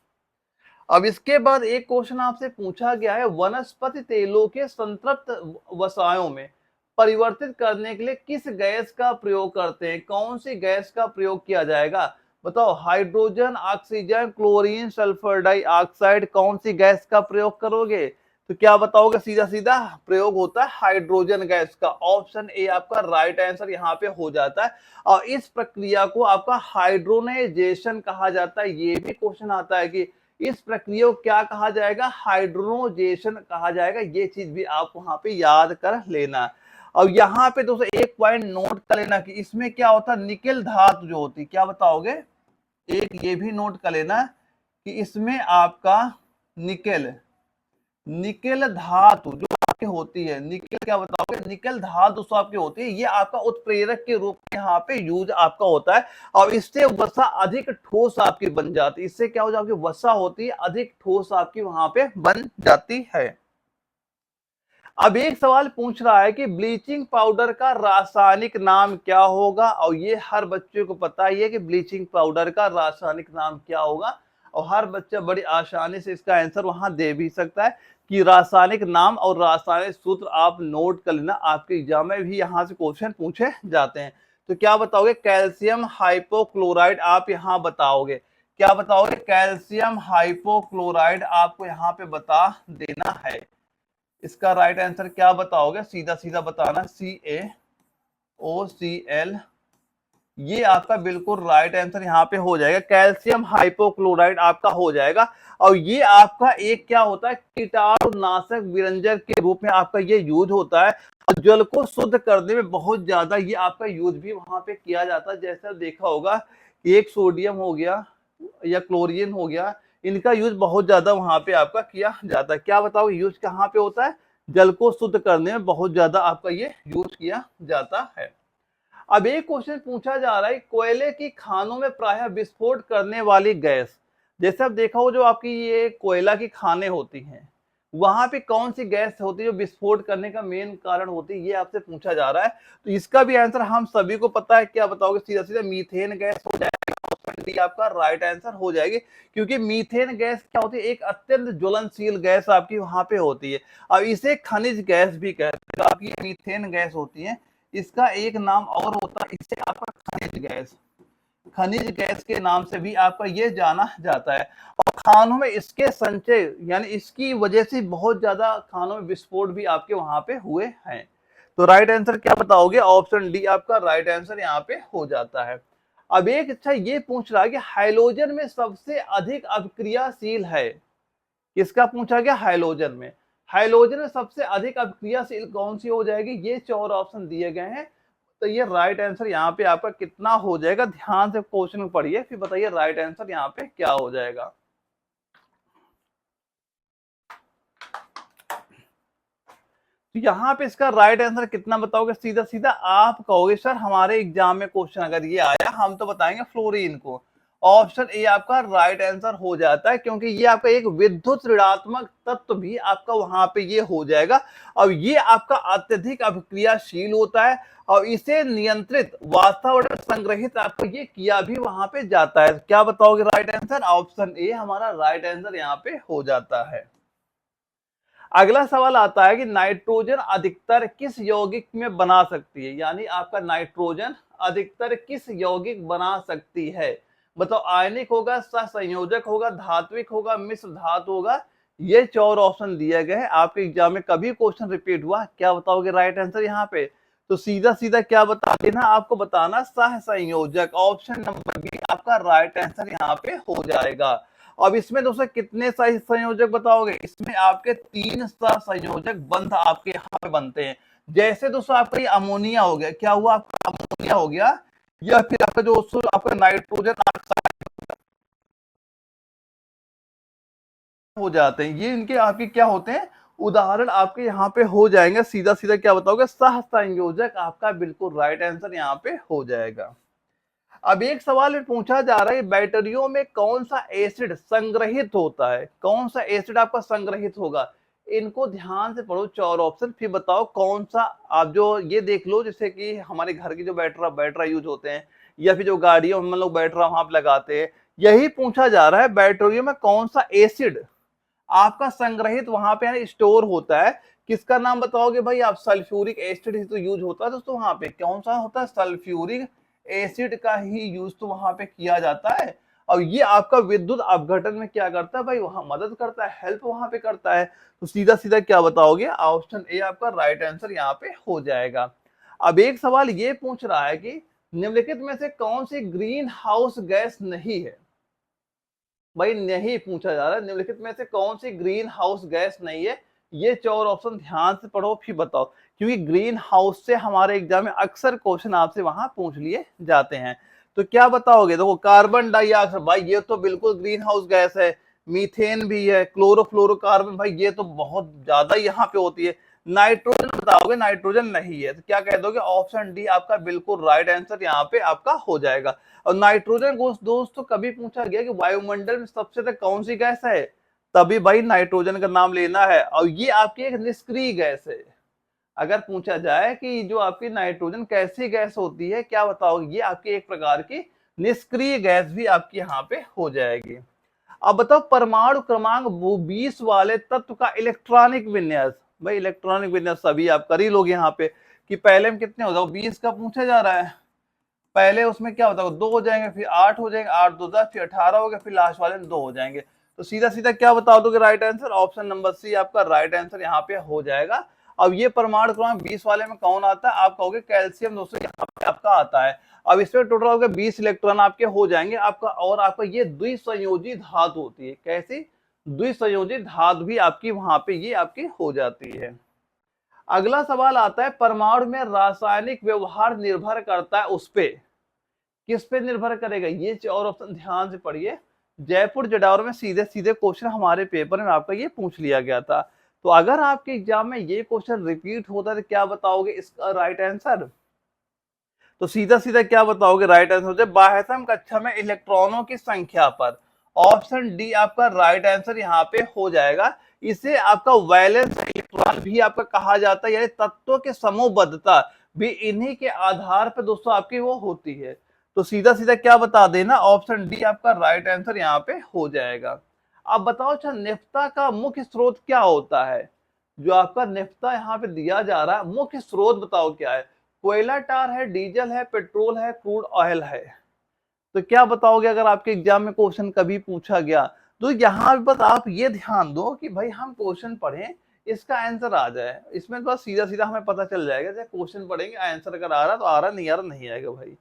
अब इसके बाद एक क्वेश्चन आपसे पूछा गया है वनस्पति तेलों के संतृप्त वसायों में परिवर्तित करने के लिए किस गैस का प्रयोग करते हैं? कौन सी गैस का प्रयोग किया जाएगा? बताओ, hydrogen, oxygen, chlorine, sulphur dioxide, कौन सी गैस का प्रयोग करोगे? तो क्या बताओगे? सीधा सीधा प्रयोग होता है हाइड्रोजन गैस का। ऑप्शन ए आपका राइट आंसर यहाँ पे हो जाता है। और इस प्रक्रिया को आपका हाइड्रोनाइजेशन कहा जाता है। ये भी क्वेश्चन आता है कि इस प्रक्रिया को क्या कहा जाएगा? हाइड्रोजेशन कहा जाएगा। ये चीज भी आप वहां पे याद कर लेना। और यहाँ पे दोस्तों एक पॉइंट नोट कर लेना कि इसमें क्या होता है, निकेल धातु जो होती, क्या बताओगे? एक ये भी नोट कर लेना कि इसमें आपका निकेल निकेल धातु जो आपकी होती है, निकेल क्या बताओगे, निकेल धातु दोस्तों आपकी होती है, ये आपका उत्प्रेरक के रूप में यहाँ पे यूज आपका होता है और इससे वसा अधिक ठोस आपकी बन जाती है। इससे क्या हो जाती है, वसा होती है अधिक ठोस आपकी वहां पे बन जाती है। अब एक सवाल पूछ रहा है कि ब्लीचिंग पाउडर का रासायनिक नाम क्या होगा, और ये हर बच्चे को पता ही है कि ब्लीचिंग पाउडर का रासायनिक नाम क्या होगा, और हर बच्चा बड़ी आसानी से इसका आंसर वहां दे भी सकता है कि रासायनिक नाम और रासायनिक सूत्र आप नोट कर लेना, आपके एग्जाम में भी यहाँ से क्वेश्चन पूछे जाते हैं। तो क्या बताओगे, कैल्शियम हाइपोक्लोराइड आप यहाँ बताओगे, क्या बताओगे, कैल्शियम हाइपोक्लोराइड आपको यहाँ पे बता देना है। इसका राइट आंसर क्या बताओगे, सीधा सीधा बताना, CaOCl, ये आपका बिल्कुल राइट आंसर यहाँ पे हो जाएगा, कैल्शियम हाइपोक्लोराइड आपका हो जाएगा। और ये आपका एक क्या होता है, कीटाणुनाशक विरंजक के रूप में आपका ये यूज होता है, और जल को शुद्ध करने में बहुत ज्यादा ये आपका यूज भी वहां पे किया जाता है। जैसे देखा होगा, एक सोडियम हो गया या क्लोरीन हो गया, इनका यूज बहुत ज्यादा वहां पे आपका किया जाता है। क्या बताओ, यूज कहाँ पे होता है, जल को शुद्ध करने में बहुत ज्यादा आपका ये यूज किया जाता है। अब एक क्वेश्चन पूछा जा रहा है, कोयले की खानों में प्रायः विस्फोट करने वाली गैस, जैसे आप देखा हो जो आपकी ये कोयला की खाने होती हैं, वहां पे कौन सी गैस होती है जो विस्फोट करने का मेन कारण होती है, ये आपसे पूछा जा रहा है। तो इसका भी आंसर हम सभी को पता है, क्या बताओगे, सीधा सीधा मीथेन गैस हो जाएगी, ऑप्शन डी आपका राइट आंसर हो जाएगी। क्योंकि मीथेन गैस क्या होती है, एक अत्यंत ज्वलनशील गैस आपकी वहां पे होती है, और इसे खनिज गैस भी कहते हैं। आपकी मीथेन गैस होती है, इसका एक नाम और होता है, इसे आपका खनिज गैस, खनिज गैस के नाम से भी आपका ये जाना जाता है। और खानों में इसके संचय यानी इसकी वजह से बहुत ज्यादा खानों में विस्फोट भी आपके वहां पे हुए हैं। तो राइट आंसर क्या बताओगे, ऑप्शन डी आपका राइट आंसर यहाँ पे हो जाता है। अब एक अच्छा ये पूछ रहा है कि हाइड्रोजन में सबसे अधिक अभिक्रियाशील है, किसका पूछा गया, हाइड्रोजन में, हाइड्रोजन में सबसे अधिक अभिक्रियाशील कौन सी हो जाएगी, ये 4 ऑप्शन दिए गए हैं। तो ये राइट आंसर यहाँ पे आपका कितना हो जाएगा, ध्यान से क्वेश्चन पढ़िए फिर बताइए राइट आंसर यहाँ पे क्या हो जाएगा। तो यहाँ पे इसका राइट आंसर कितना बताओगे, सीधा सीधा आप कहोगे सर हमारे एग्जाम में क्वेश्चन अगर ये आया हम तो बताएंगे फ्लोरीन को, ऑप्शन ए आपका राइट आंसर हो जाता है, क्योंकि ये आपका एक विद्युत ऋणात्मक तत्व भी आपका वहां पे ये हो जाएगा, और ये आपका अत्यधिक अभिक्रियाशील होता है, और इसे नियंत्रित वातावरण संग्रहित आपको ये किया भी वहां पे जाता है। क्या बताओगे राइट आंसर, ऑप्शन ए हमारा राइट आंसर यहाँ पे हो जाता है। अगला सवाल आता है कि नाइट्रोजन अधिकतर किस यौगिक में बना सकती है, यानी आपका नाइट्रोजन अधिकतर किस यौगिक बना सकती है, बताओ, आयनिक होगा, सहसंयोजक होगा, धात्विक होगा, मिश्र धातु होगा, ये 4 ऑप्शन दिए गए हैं। आपके एग्जाम में कभी क्वेश्चन रिपीट हुआ, क्या बताओगे राइट आंसर यहाँ पे, तो सीधा सीधा क्या बता देना, आपको बताना सहसंयोजक, ऑप्शन नंबर बी आपका राइट आंसर यहाँ पे हो जाएगा। अब इसमें दोस्तों कितने सही संयोजक बताओगे, इसमें आपके 3 संयोजक बंध आपके यहाँ पे बनते हैं। जैसे दोस्तों आपका ये अमोनिया हो गया, क्या हुआ आपका अमोनिया हो गया, या फिर आपका जो आपका नाइट्रोजन ऑक्साइड हो जाते हैं, ये इनके आपके क्या होते हैं, उदाहरण आपके यहाँ पे हो जाएंगे। सीधा सीधा क्या बताओगे, सह संयोजक आपका बिल्कुल राइट आंसर यहाँ पे हो जाएगा। अब एक सवाल पूछा जा रहा है, बैटरियों में कौन सा एसिड संग्रहित होता है, कौन सा एसिड आपका संग्रहित होगा, इनको ध्यान से पढ़ो 4 ऑप्शन, फिर बताओ कौन सा। आप जो ये देख लो, जैसे कि हमारे घर की जो बैटरा यूज होते हैं, या फिर जो गाड़ियों में हम लोग बैटरा वहां पे लगाते हैं, यही पूछा जा रहा है, बैटरियों में कौन सा एसिड आपका संग्रहित वहां पे यानी स्टोर होता है, किसका नाम बताओगे भाई आप, सल्फ्यूरिक एसिड ही तो यूज होता है दोस्तों वहां पे, कौन सा होता है, सल्फ्यूरिक एसिड का ही यूज तो वहां पे किया जाता है। और ये आपका विद्युत अपघटन में क्या करता है भाई, वहां मदद करता है, हेल्प वहां पे करता है। तो सीधा सीधा क्या बताओगे, ऑप्शन ए आपका राइट आंसर यहाँ पे हो जाएगा। अब एक सवाल ये पूछ रहा है कि निम्नलिखित में से कौन सी ग्रीन हाउस गैस नहीं है, भाई नहीं पूछा जा रहा है, निम्नलिखित में से कौन सी ग्रीन हाउस गैस नहीं है, ये 4 ऑप्शन ध्यान से पढ़ो फिर बताओ, क्योंकि ग्रीन हाउस से हमारे एग्जाम में अक्सर क्वेश्चन आपसे वहां पूछ लिए जाते हैं। तो क्या बताओगे, देखो कार्बन डाइऑक्साइड, भाई ये तो बिल्कुल ग्रीन हाउस गैस है, मीथेन भी है, क्लोरोफ्लोरोकार्बन, भाई ये तो बहुत ज्यादा यहाँ पे होती है। नाइट्रोजन बताओगे, नाइट्रोजन नहीं है, तो क्या कह दोगे, ऑप्शन डी आपका बिल्कुल राइट आंसर यहाँ पे आपका हो जाएगा। और नाइट्रोजन को दोस्तों कभी पूछा गया कि वायुमंडल में सबसे अधिक कौन सी गैस है, तभी भाई नाइट्रोजन का नाम लेना है, और ये आपकी एक निष्क्रिय गैस है। अगर पूछा जाए कि जो आपकी नाइट्रोजन कैसी गैस होती है, क्या बताओगे, ये आपकी एक प्रकार की निष्क्रिय गैस भी आपकी यहाँ पे हो जाएगी। अब बताओ परमाणु क्रमांक 20 वाले तत्व का इलेक्ट्रॉनिक विन्यास। भाई इलेक्ट्रॉनिक विन्यास सभी आप कर ही लोगे यहाँ पे, कि पहले में कितने हो जाओ, 20 का पूछा जा रहा है, पहले उसमें क्या होता है, 2 हो जाएंगे, फिर 8 हो जाएंगे, 8 2 10, फिर 18 हो गया, फिर लास्ट वाले में 2 हो जाएंगे। तो सीधा सीधा क्या बता दोगे right answer, option number C आपका राइट आंसर यहाँ पे हो जाएगा। अब ये परमाणु क्रमांक 20 वाले में कौन आता है, आप कहोगे कैल्शियम दोस्तों यहाँ पे आपका आता है। अब इसमें टोटल आपके 20 इलेक्ट्रॉन आपके हो जाएंगे आपका, और आपका ये द्विसंयोजी धातु होती है, कैसी, द्विसंयोजी धातु भी आपकी वहां पे ये आपकी हो जाती है। अगला सवाल आता है, परमाणु में रासायनिक व्यवहार निर्भर करता है उस पे, किस पे निर्भर करेगा, ये और ऑप्शन ध्यान से पढ़िए। जयपुर जडावर में सीधे सीधे क्वेश्चन हमारे पेपर में आपका ये पूछ लिया गया था। तो अगर आपके एग्जाम में ये क्वेश्चन रिपीट होता है तो क्या बताओगे इसका राइट आंसर, तो सीधा सीधा क्या बताओगे राइट आंसर, बाह्यतम कक्षा में इलेक्ट्रॉनों की संख्या पर, ऑप्शन डी आपका राइट आंसर यहाँ पे हो जाएगा। इसे आपका वैलेंस इलेक्ट्रॉन भी आपका कहा जाता है, यानी तत्वों की समूहबद्धता भी इन्हीं के आधार पर दोस्तों आपकी वो होती है। तो सीधा सीधा क्या बता देना, ऑप्शन डी आपका राइट आंसर यहाँ पे हो जाएगा। अब बताओ अच्छा नेफ्ता का मुख्य स्रोत क्या होता है, जो आपका नेफ्ता यहाँ पे दिया जा रहा है, मुख्य स्रोत बताओ क्या है, कोयला, टार है, डीजल है, पेट्रोल है, क्रूड ऑयल है। तो क्या बताओगे अगर आपके एग्जाम में क्वेश्चन कभी पूछा गया, तो यहाँ बस आप ये ध्यान दो कि भाई हम क्वेश्चन पढ़ें, इसका आंसर आ जाए, इसमें बस सीधा सीधा हमें पता चल जाएगा, जब क्वेश्चन पढ़ेंगे आंसर अगर आ रहा तो आ रहा, नहीं आ रहा नहीं आएगा भाई।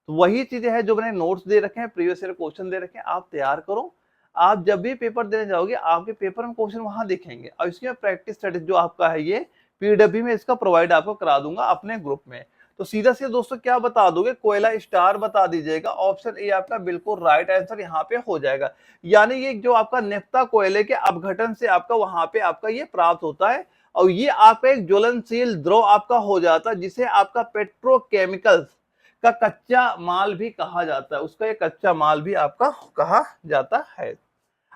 तो वही चीजें हैं जो मैंने नोट्स दे रखे हैं, प्रीवियस ईयर क्वेश्चन दे रखे हैं, आप तैयार करो। आप जब भी पेपर देने जाओगे आपके पेपर में क्वेश्चन वहां दिखेंगे, और इसकी प्रैक्टिस स्टडी जो आपका है ये पीडब्ल्यू में इसका प्रोवाइड आपको करा दूंगा अपने ग्रुप में। तो सीधा सीधा दोस्तों क्या बता दोगे, कोयला स्टार बता दीजिएगा, ऑप्शन ए आपका बिल्कुल राइट आंसर यहाँ पे हो जाएगा। यानी ये जो आपका नेफ्ता कोयले के अपघटन से आपका वहां पे आपका ये प्राप्त होता है, और ये आपका एक ज्वलनशील द्रव आपका हो जाता है, जिसे आपका पेट्रोकेमिकल्स का कच्चा माल भी कहा जाता है, उसका ये कच्चा माल भी आपका कहा जाता है।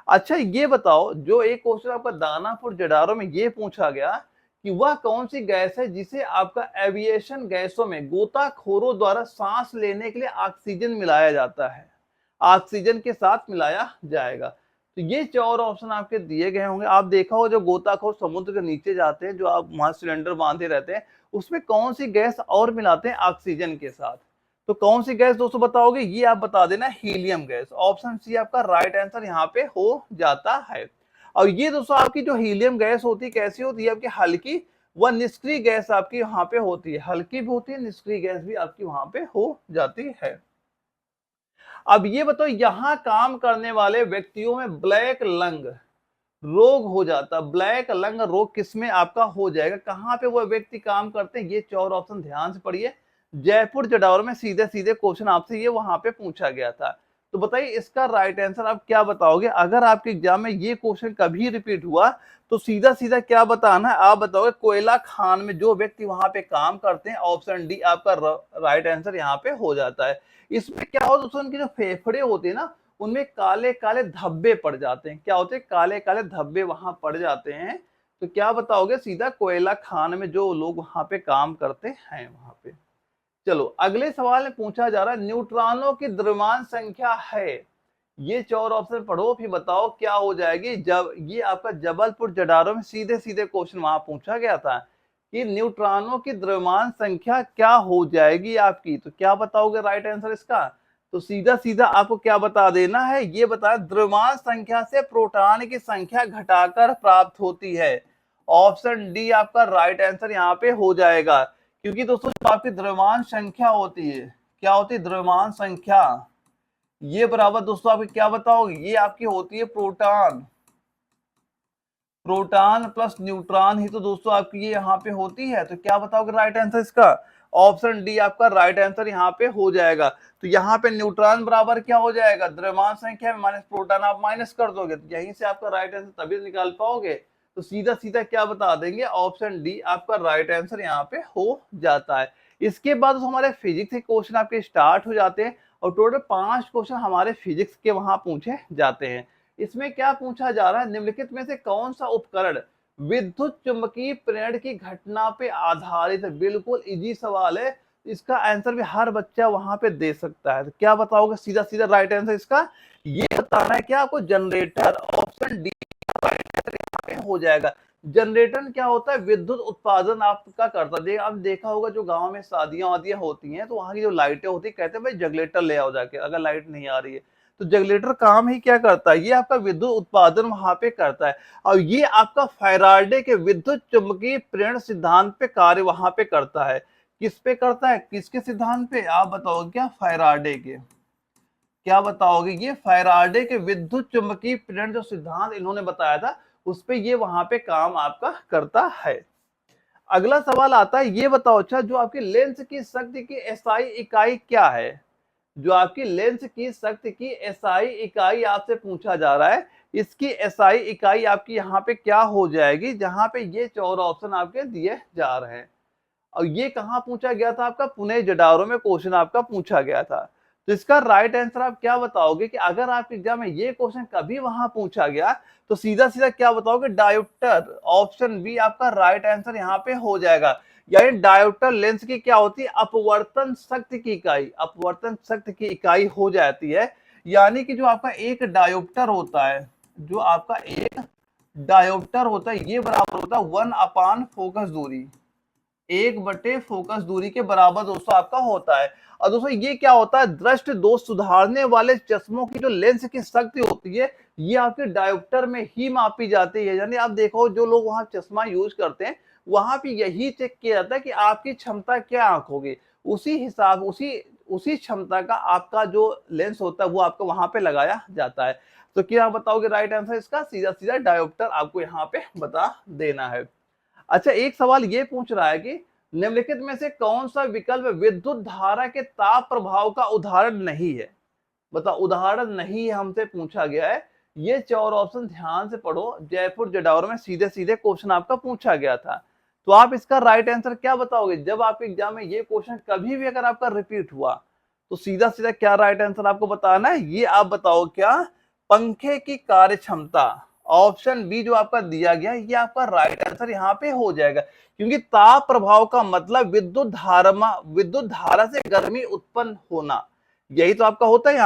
अच्छा ये बताओ, जो एक क्वेश्चन आपका दानापुर जडारो में ये पूछा गया कि वह कौन सी गैस है जिसे आपका एविएशन गैसों में गोताखोरों द्वारा सांस लेने के लिए ऑक्सीजन मिलाया जाता है, ऑक्सीजन के साथ मिलाया जाएगा। तो ये 4 ऑप्शन आपके दिए गए होंगे, आप देखा हो जो गोताखोर समुद्र के नीचे जाते हैं, जो आप वहां सिलेंडर बांधे रहते हैं, उसमें कौन सी गैस और मिलाते हैं ऑक्सीजन के साथ, तो कौन सी गैस दोस्तों बताओगे, ये आप बता देना हीलियम गैस, ऑप्शन सी आपका राइट आंसर यहाँ पे हो जाता है। और ये दोस्तों आपकी जो हीलियम गैस होती है कैसी होती है, आपकी हल्की व निष्क्रिय गैस आपकी वहां पे होती है, हल्की भी होती है, निष्क्रिय गैस भी आपकी वहां पे हो जाती है। अब ये बताओ, यहाँ काम करने वाले व्यक्तियों में ब्लैक लंग रोग हो जाता, ब्लैक लंग रोग किसमें आपका हो जाएगा, कहाँ पे वो व्यक्ति काम करते हैं, ये 4 ऑप्शन ध्यान से पढ़िए। जयपुर जडावर में सीधे सीधे क्वेश्चन आपसे ये वहां पे पूछा गया था। तो बताइए इसका राइट आंसर आप क्या बताओगे, अगर आपके एग्जाम में ये क्वेश्चन कभी रिपीट हुआ तो सीधा सीधा क्या बताना है, आप बताओगे कोयला खान में जो व्यक्ति वहां पे काम करते हैं, ऑप्शन डी आपका राइट आंसर यहाँ पे हो जाता है। इसमें क्या होता है, उनके जो फेफड़े होते हैं ना, उनमें काले काले धब्बे पड़ जाते हैं, क्या होते हैं, काले काले धब्बे वहां पड़ जाते हैं। तो क्या बताओगे, सीधा कोयला खान में जो लोग वहां पे काम करते हैं वहां पे। चलो अगले सवाल में पूछा जा रहा है, न्यूट्रॉनों की द्रव्यमान संख्या है, ये 4 ऑप्शन पढ़ो फिर बताओ क्या हो जाएगी। जब ये आपका जबलपुर जडारो में सीधे सीधे क्वेश्चन वहां पूछा गया था कि न्यूट्रॉनों की द्रव्यमान संख्या क्या हो जाएगी आपकी, तो क्या बताओगे राइट आंसर इसका, तो सीधा सीधा आपको क्या बता देना है, ये बता, द्रव्यमान संख्या से प्रोटॉन की संख्या घटाकर प्राप्त होती है, ऑप्शन डी आपका राइट आंसर यहाँ पे हो जाएगा। क्योंकि दोस्तों जो आपकी द्रव्यमान संख्या होती है, क्या होती है द्रव्यमान संख्या, ये बराबर दोस्तों आपकी क्या बताओगे, ये आपकी होती है प्रोटॉन, प्रोटॉन प्लस न्यूट्रॉन ही तो दोस्तों आपकी ये यहाँ पे होती है। तो क्या बताओगे राइट आंसर इसका, ऑप्शन डी आपका राइट आंसर यहाँ पे हो जाएगा। तो यहाँ पे न्यूट्रॉन बराबर क्या हो जाएगा, द्रव्यमान संख्या माइनस प्रोटॉन, आप माइनस कर दोगे तो यहीं से आपका राइट आंसर तभी निकाल पाओगे। तो सीधा सीधा क्या बता देंगे, ऑप्शन डी आपका राइट आंसर यहाँ पे हो जाता है। इसके बाद हमारे फिजिक्स के क्वेश्चन आपके स्टार्ट हो जाते हैं और टोटल 5 क्वेश्चन हमारे फिजिक्स के वहां पूछे जाते हैं। इसमें क्या पूछा जा रहा है, निम्नलिखित में से कौन सा उपकरण विद्युत चुंबकीय प्रेरण की घटना पे आधारित है। बिल्कुल इजी सवाल है, इसका आंसर भी हर बच्चा वहां पे दे सकता है। तो क्या बताओगे, सीधा सीधा राइट आंसर इसका ये बताना है क्या आपको, generator. Option D right answer यहाँ पे हो जाएगा। जनरेटर क्या होता है, विद्युत उत्पादन आपका करता है। आप देखा होगा जो गांव में शादियां वादियां होती हैं तो वहां की जो लाइटें होती है, कहते हैं भाई जनरेटर ले आओ जाके, अगर लाइट नहीं आ रही है तो जनरेटर काम ही क्या करता है, ये आपका विद्युत उत्पादन वहां पे करता है। और ये आपका फैराडे के विद्युत चुंबकीय प्रेरण सिद्धांत पे कार्य वहां पे करता है। किस पे करता है, किसके सिद्धांत पे, आप बताओगे क्या, फैराडे के। क्या बताओगे, ये फैराडे के विद्युत चुंबकीय प्रेरण जो सिद्धांत इन्होंने बताया था उस पे ये वहां पे काम आपका करता है। अगला सवाल आता है, ये बताओ अच्छा, जो आपकी लेंस की शक्ति की एसआई इकाई क्या है। जो आपकी लेंस की शक्ति की एसआई इकाई आपसे पूछा जा रहा है, इसकी एसआई इकाई आपकी यहाँ पे क्या हो जाएगी, जहां पे ये 4 ऑप्शन आपके दिए जा रहे हैं। और ये कहाँ पूछा गया था आपका, पुणे जडारो में क्वेश्चन आपका पूछा गया था। तो इसका राइट आंसर आप क्या बताओगे कि अगर आपके एग्जाम में ये क्वेश्चन कभी वहां पूछा गया तो सीधा सीधा क्या बताओगे, डायोप्टर। ऑप्शन बी आपका राइट आंसर यहाँ पे हो जाएगा। यानी डायोप्टर लेंस की क्या होती है, अपवर्तन शक्ति की इकाई, अपवर्तन शक्ति की इकाई हो जाती है। यानी कि जो आपका एक डायोप्टर होता है, जो आपका एक डायोप्टर होता है, ये बराबर होता है 1/फोकस दूरी, 1/फोकस दूरी के बराबर दोस्तों आपका होता है। और दोस्तों ये क्या होता है, दृष्टि दोष सुधारने वाले चश्मों की जो लेंस की शक्ति होती है ये आपके डायोप्टर में ही मापी जाती है। यानी आप देखो जो लोग वहां चश्मा यूज करते हैं वहां पे यही चेक किया जाता है कि आपकी क्षमता क्या आंखों की, उसी हिसाब उसी उसी क्षमता का आपका जो लेंस होता है वो आपको वहां पे लगाया जाता है। तो क्या बताओगे राइट आंसर इसका, सीधा सीधा डायोप्टर आपको यहाँ पे बता देना है। अच्छा, एक सवाल ये पूछ रहा है कि निम्नलिखित में से कौन सा विकल्प विद्युत धारा के ताप प्रभाव का उदाहरण नहीं है। बताओ, उदाहरण नहीं है हमसे पूछा गया है। ये 4 ऑप्शन ध्यान से पढ़ो, जयपुर जडावर में सीधे सीधे क्वेश्चन आपका पूछा गया था। तो आप इसका राइट आंसर क्या बताओगे, जब आपके एग्जाम में ये क्वेश्चन कभी भी अगर आपका रिपीट हुआ तो सीधा सीधा क्या राइट आंसर आपको बताना है, ये आप बताओ क्या, पंखे की कार्य क्षमता। ऑप्शन बी जो आपका दिया गया ये आपका राइट आंसर यहाँ पे हो जाएगा, क्योंकि ताप प्रभाव का मतलब विद्युत धारा से गर्मी उत्पन्न होना, यही तो आपका होता है।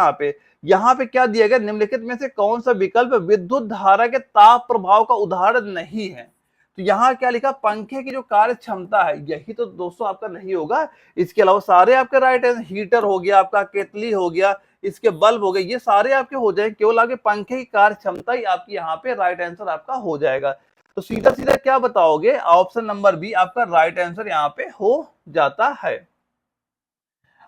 यहाँ पे क्या दिया गया, निम्नलिखित में से कौन सा विकल्प विद्युत धारा के ताप प्रभाव का उदाहरण नहीं है। तो यहाँ क्या लिखा, पंखे की जो कार्य क्षमता है, यही तो दोस्तों आपका नहीं होगा। इसके अलावा सारे आपके राइट आंसर, हीटर हो गया आपका, केतली हो गया, इसके बल्ब हो गए, ये सारे आपके हो जाएंगे, केवल आगे पंखे की कार्य क्षमता ही आपकी यहाँ पे राइट आंसर आपका हो जाएगा। तो सीधा सीधा क्या बताओगे, ऑप्शन नंबर बी आपका राइट आंसर यहाँ पे हो जाता है।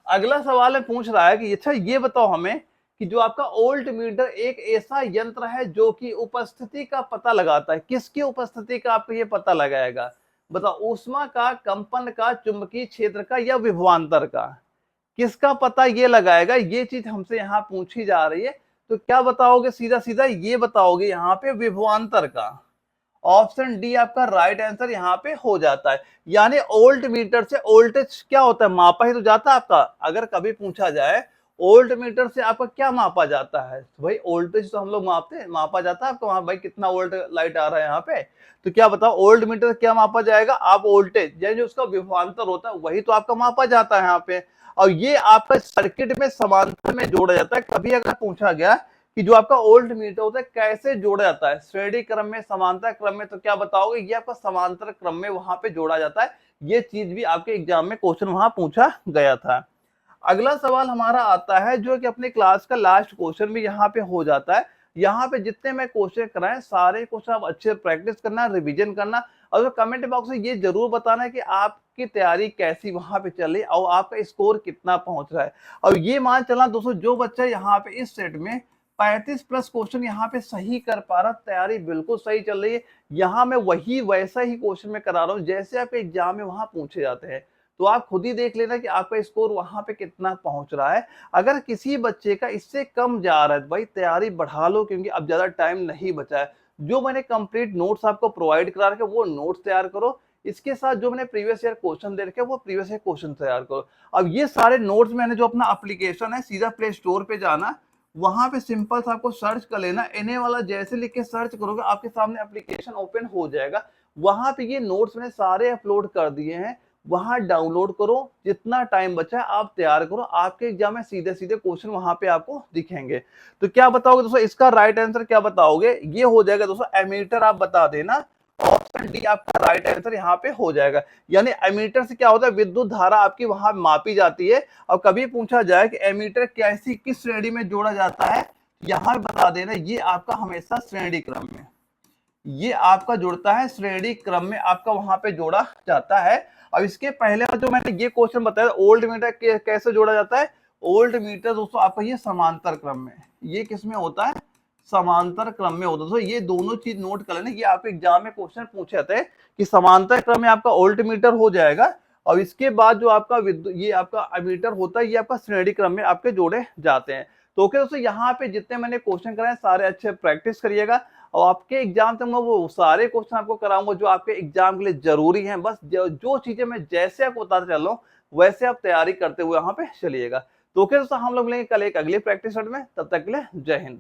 अगला सवाल में पूछ रहा है कि अच्छा ये बताओ हमें कि जो आपका ओल्ट मीटर एक ऐसा यंत्र है जो कि उपस्थिति का पता लगाता है, किसकी उपस्थिति का आपको ये पता लगाएगा। बताओ, ऊष्मा का, कंपन का, चुंबकीय क्षेत्र का या विभवांतर का, किसका पता ये लगाएगा, ये चीज हमसे यहाँ पूछी जा रही है। तो क्या बताओगे, सीधा सीधा ये बताओगे यहाँ पे विभवांतर का। ऑप्शन डी आपका राइट आंसर यहाँ पे हो जाता है। यानी ओल्ट मीटर से वोल्टेज क्या होता है, मापा ही तो जाता है आपका। अगर कभी पूछा जाए ओल्ट मीटर से आपका क्या मापा जाता है, तो भाई वोल्टेज तो हम लोग मापते हैं, मापा जाता है आपका वहां, भाई कितना वोल्ट लाइट आ रहा है यहाँ पे। तो क्या बताओ, ओल्ट मीटर से क्या मापा जाएगा, आप वोल्टेज यानी जो उसका विभवांतर होता है वही तो आपका मापा जाता है यहाँ पे। और ये आपका सर्किट में समांतर में जोड़ा जाता है। कभी अगर पूछा गया कि जो आपका ओल्ट मीटर होता है कैसे जोड़ा जाता है, श्रेणी क्रम में, समांतर क्रम में, तो क्या बताओगे, ये आपका समांतर क्रम में वहां पे जोड़ा जाता है। ये चीज भी आपके एग्जाम में क्वेश्चन वहां पूछा गया था। अगला सवाल हमारा आता है जो कि अपने क्लास का लास्ट क्वेश्चन भी यहाँ पे हो जाता है। यहाँ पे जितने मैं क्वेश्चन कराए सारे क्वेश्चन आप अच्छे से प्रैक्टिस करना, रिवीजन करना, और कमेंट बॉक्स में ये जरूर बताना है कि आपकी तैयारी कैसी वहां पे चली और आपका स्कोर कितना पहुंच रहा है। और ये मान चलना दोस्तों, जो बच्चा यहाँ पे इस सेट में 35+ क्वेश्चन यहाँ पे सही कर पा रहा, तैयारी बिल्कुल सही चल रही है। यहाँ मैं वही वैसा ही क्वेश्चन में करा रहा हूँ जैसे आपके एग्जाम में वहां पूछे जाते हैं। तो आप खुद ही देख लेना कि आपका स्कोर वहाँ पे कितना पहुँच रहा है। अगर किसी बच्चे का इससे कम जा रहा है, भाई तैयारी बढ़ा लो क्योंकि अब ज़्यादा टाइम नहीं बचा है। जो मैंने कंप्लीट नोट्स आपको प्रोवाइड करा रखे वो नोट्स तैयार करो। इसके साथ जो मैंने प्रीवियस ईयर क्वेश्चन दे रखे वो प्रीवियस ईयर क्वेश्चन तैयार करो। अब ये सारे नोट्स मैंने जो अपना एप्लीकेशन है सीधा प्ले स्टोर पे जाना, वहां पे सिंपल सा आपको सर्च कर लेना, एनए वाला जैसे लिख के सर्च करोगे आपके सामने एप्लीकेशन ओपन हो जाएगा। वहां पे ये नोट्स मैंने सारे अपलोड कर दिए हैं, वहां डाउनलोड करो, जितना टाइम बचा है आप तैयार करो, आपके एग्जाम में सीधे सीधे क्वेश्चन वहां पे आपको दिखेंगे। तो क्या बताओगे दोस्तों, इसका राइट आंसर क्या बताओगे? ये हो जाएगा दोस्तों एमीटर, आप बता देना। ऑप्शन डी आपका राइट आंसर यहाँ पे हो जाएगा। यानी एमीटर से क्या होता है, विद्युत धारा आपकी वहां मापी जाती है। और कभी पूछा जाए कि एमीटर कैसी किस श्रेणी में जोड़ा जाता है, यहां बता देना ये आपका हमेशा श्रेणी क्रम में, ये आपका जुड़ता है श्रेणी क्रम में, आपका वहां पे जोड़ा जाता है। अब इसके पहले जो मैंने ये क्वेश्चन बताया ओल्ड मीटर कैसे जोड़ा जाता है, ओल्ड मीटर दोस्तों आपका ये समांतर क्रम में, ये किस में होता है, समांतर क्रम में होता है। दोस्तों ये दोनों चीज नोट कर लेना, ये आपके एग्जाम में क्वेश्चन पूछे जाते हैं कि समांतर क्रम में आपका ओल्ट मीटर हो जाएगा। और इसके बाद जो आपका ये आपका अमीटर होता है ये आपका श्रेणी क्रम में आपके जोड़े जाते हैं। तो ओके दोस्तों, यहाँ पे जितने मैंने क्वेश्चन कराए सारे अच्छे प्रैक्टिस करिएगा, और आपके एग्जाम तक मैं वो सारे क्वेश्चन आपको कराऊंगा जो आपके एग्जाम के लिए जरूरी हैं। बस जो चीजें मैं जैसे आपको बताते चल रहा हूँ वैसे आप तैयारी करते हुए यहाँ पे चलिएगा। तो ओके दोस्तों, हम लोग मिलेंगे कल एक अगली प्रैक्टिस सेट में, तब तक के लिए जय हिंद।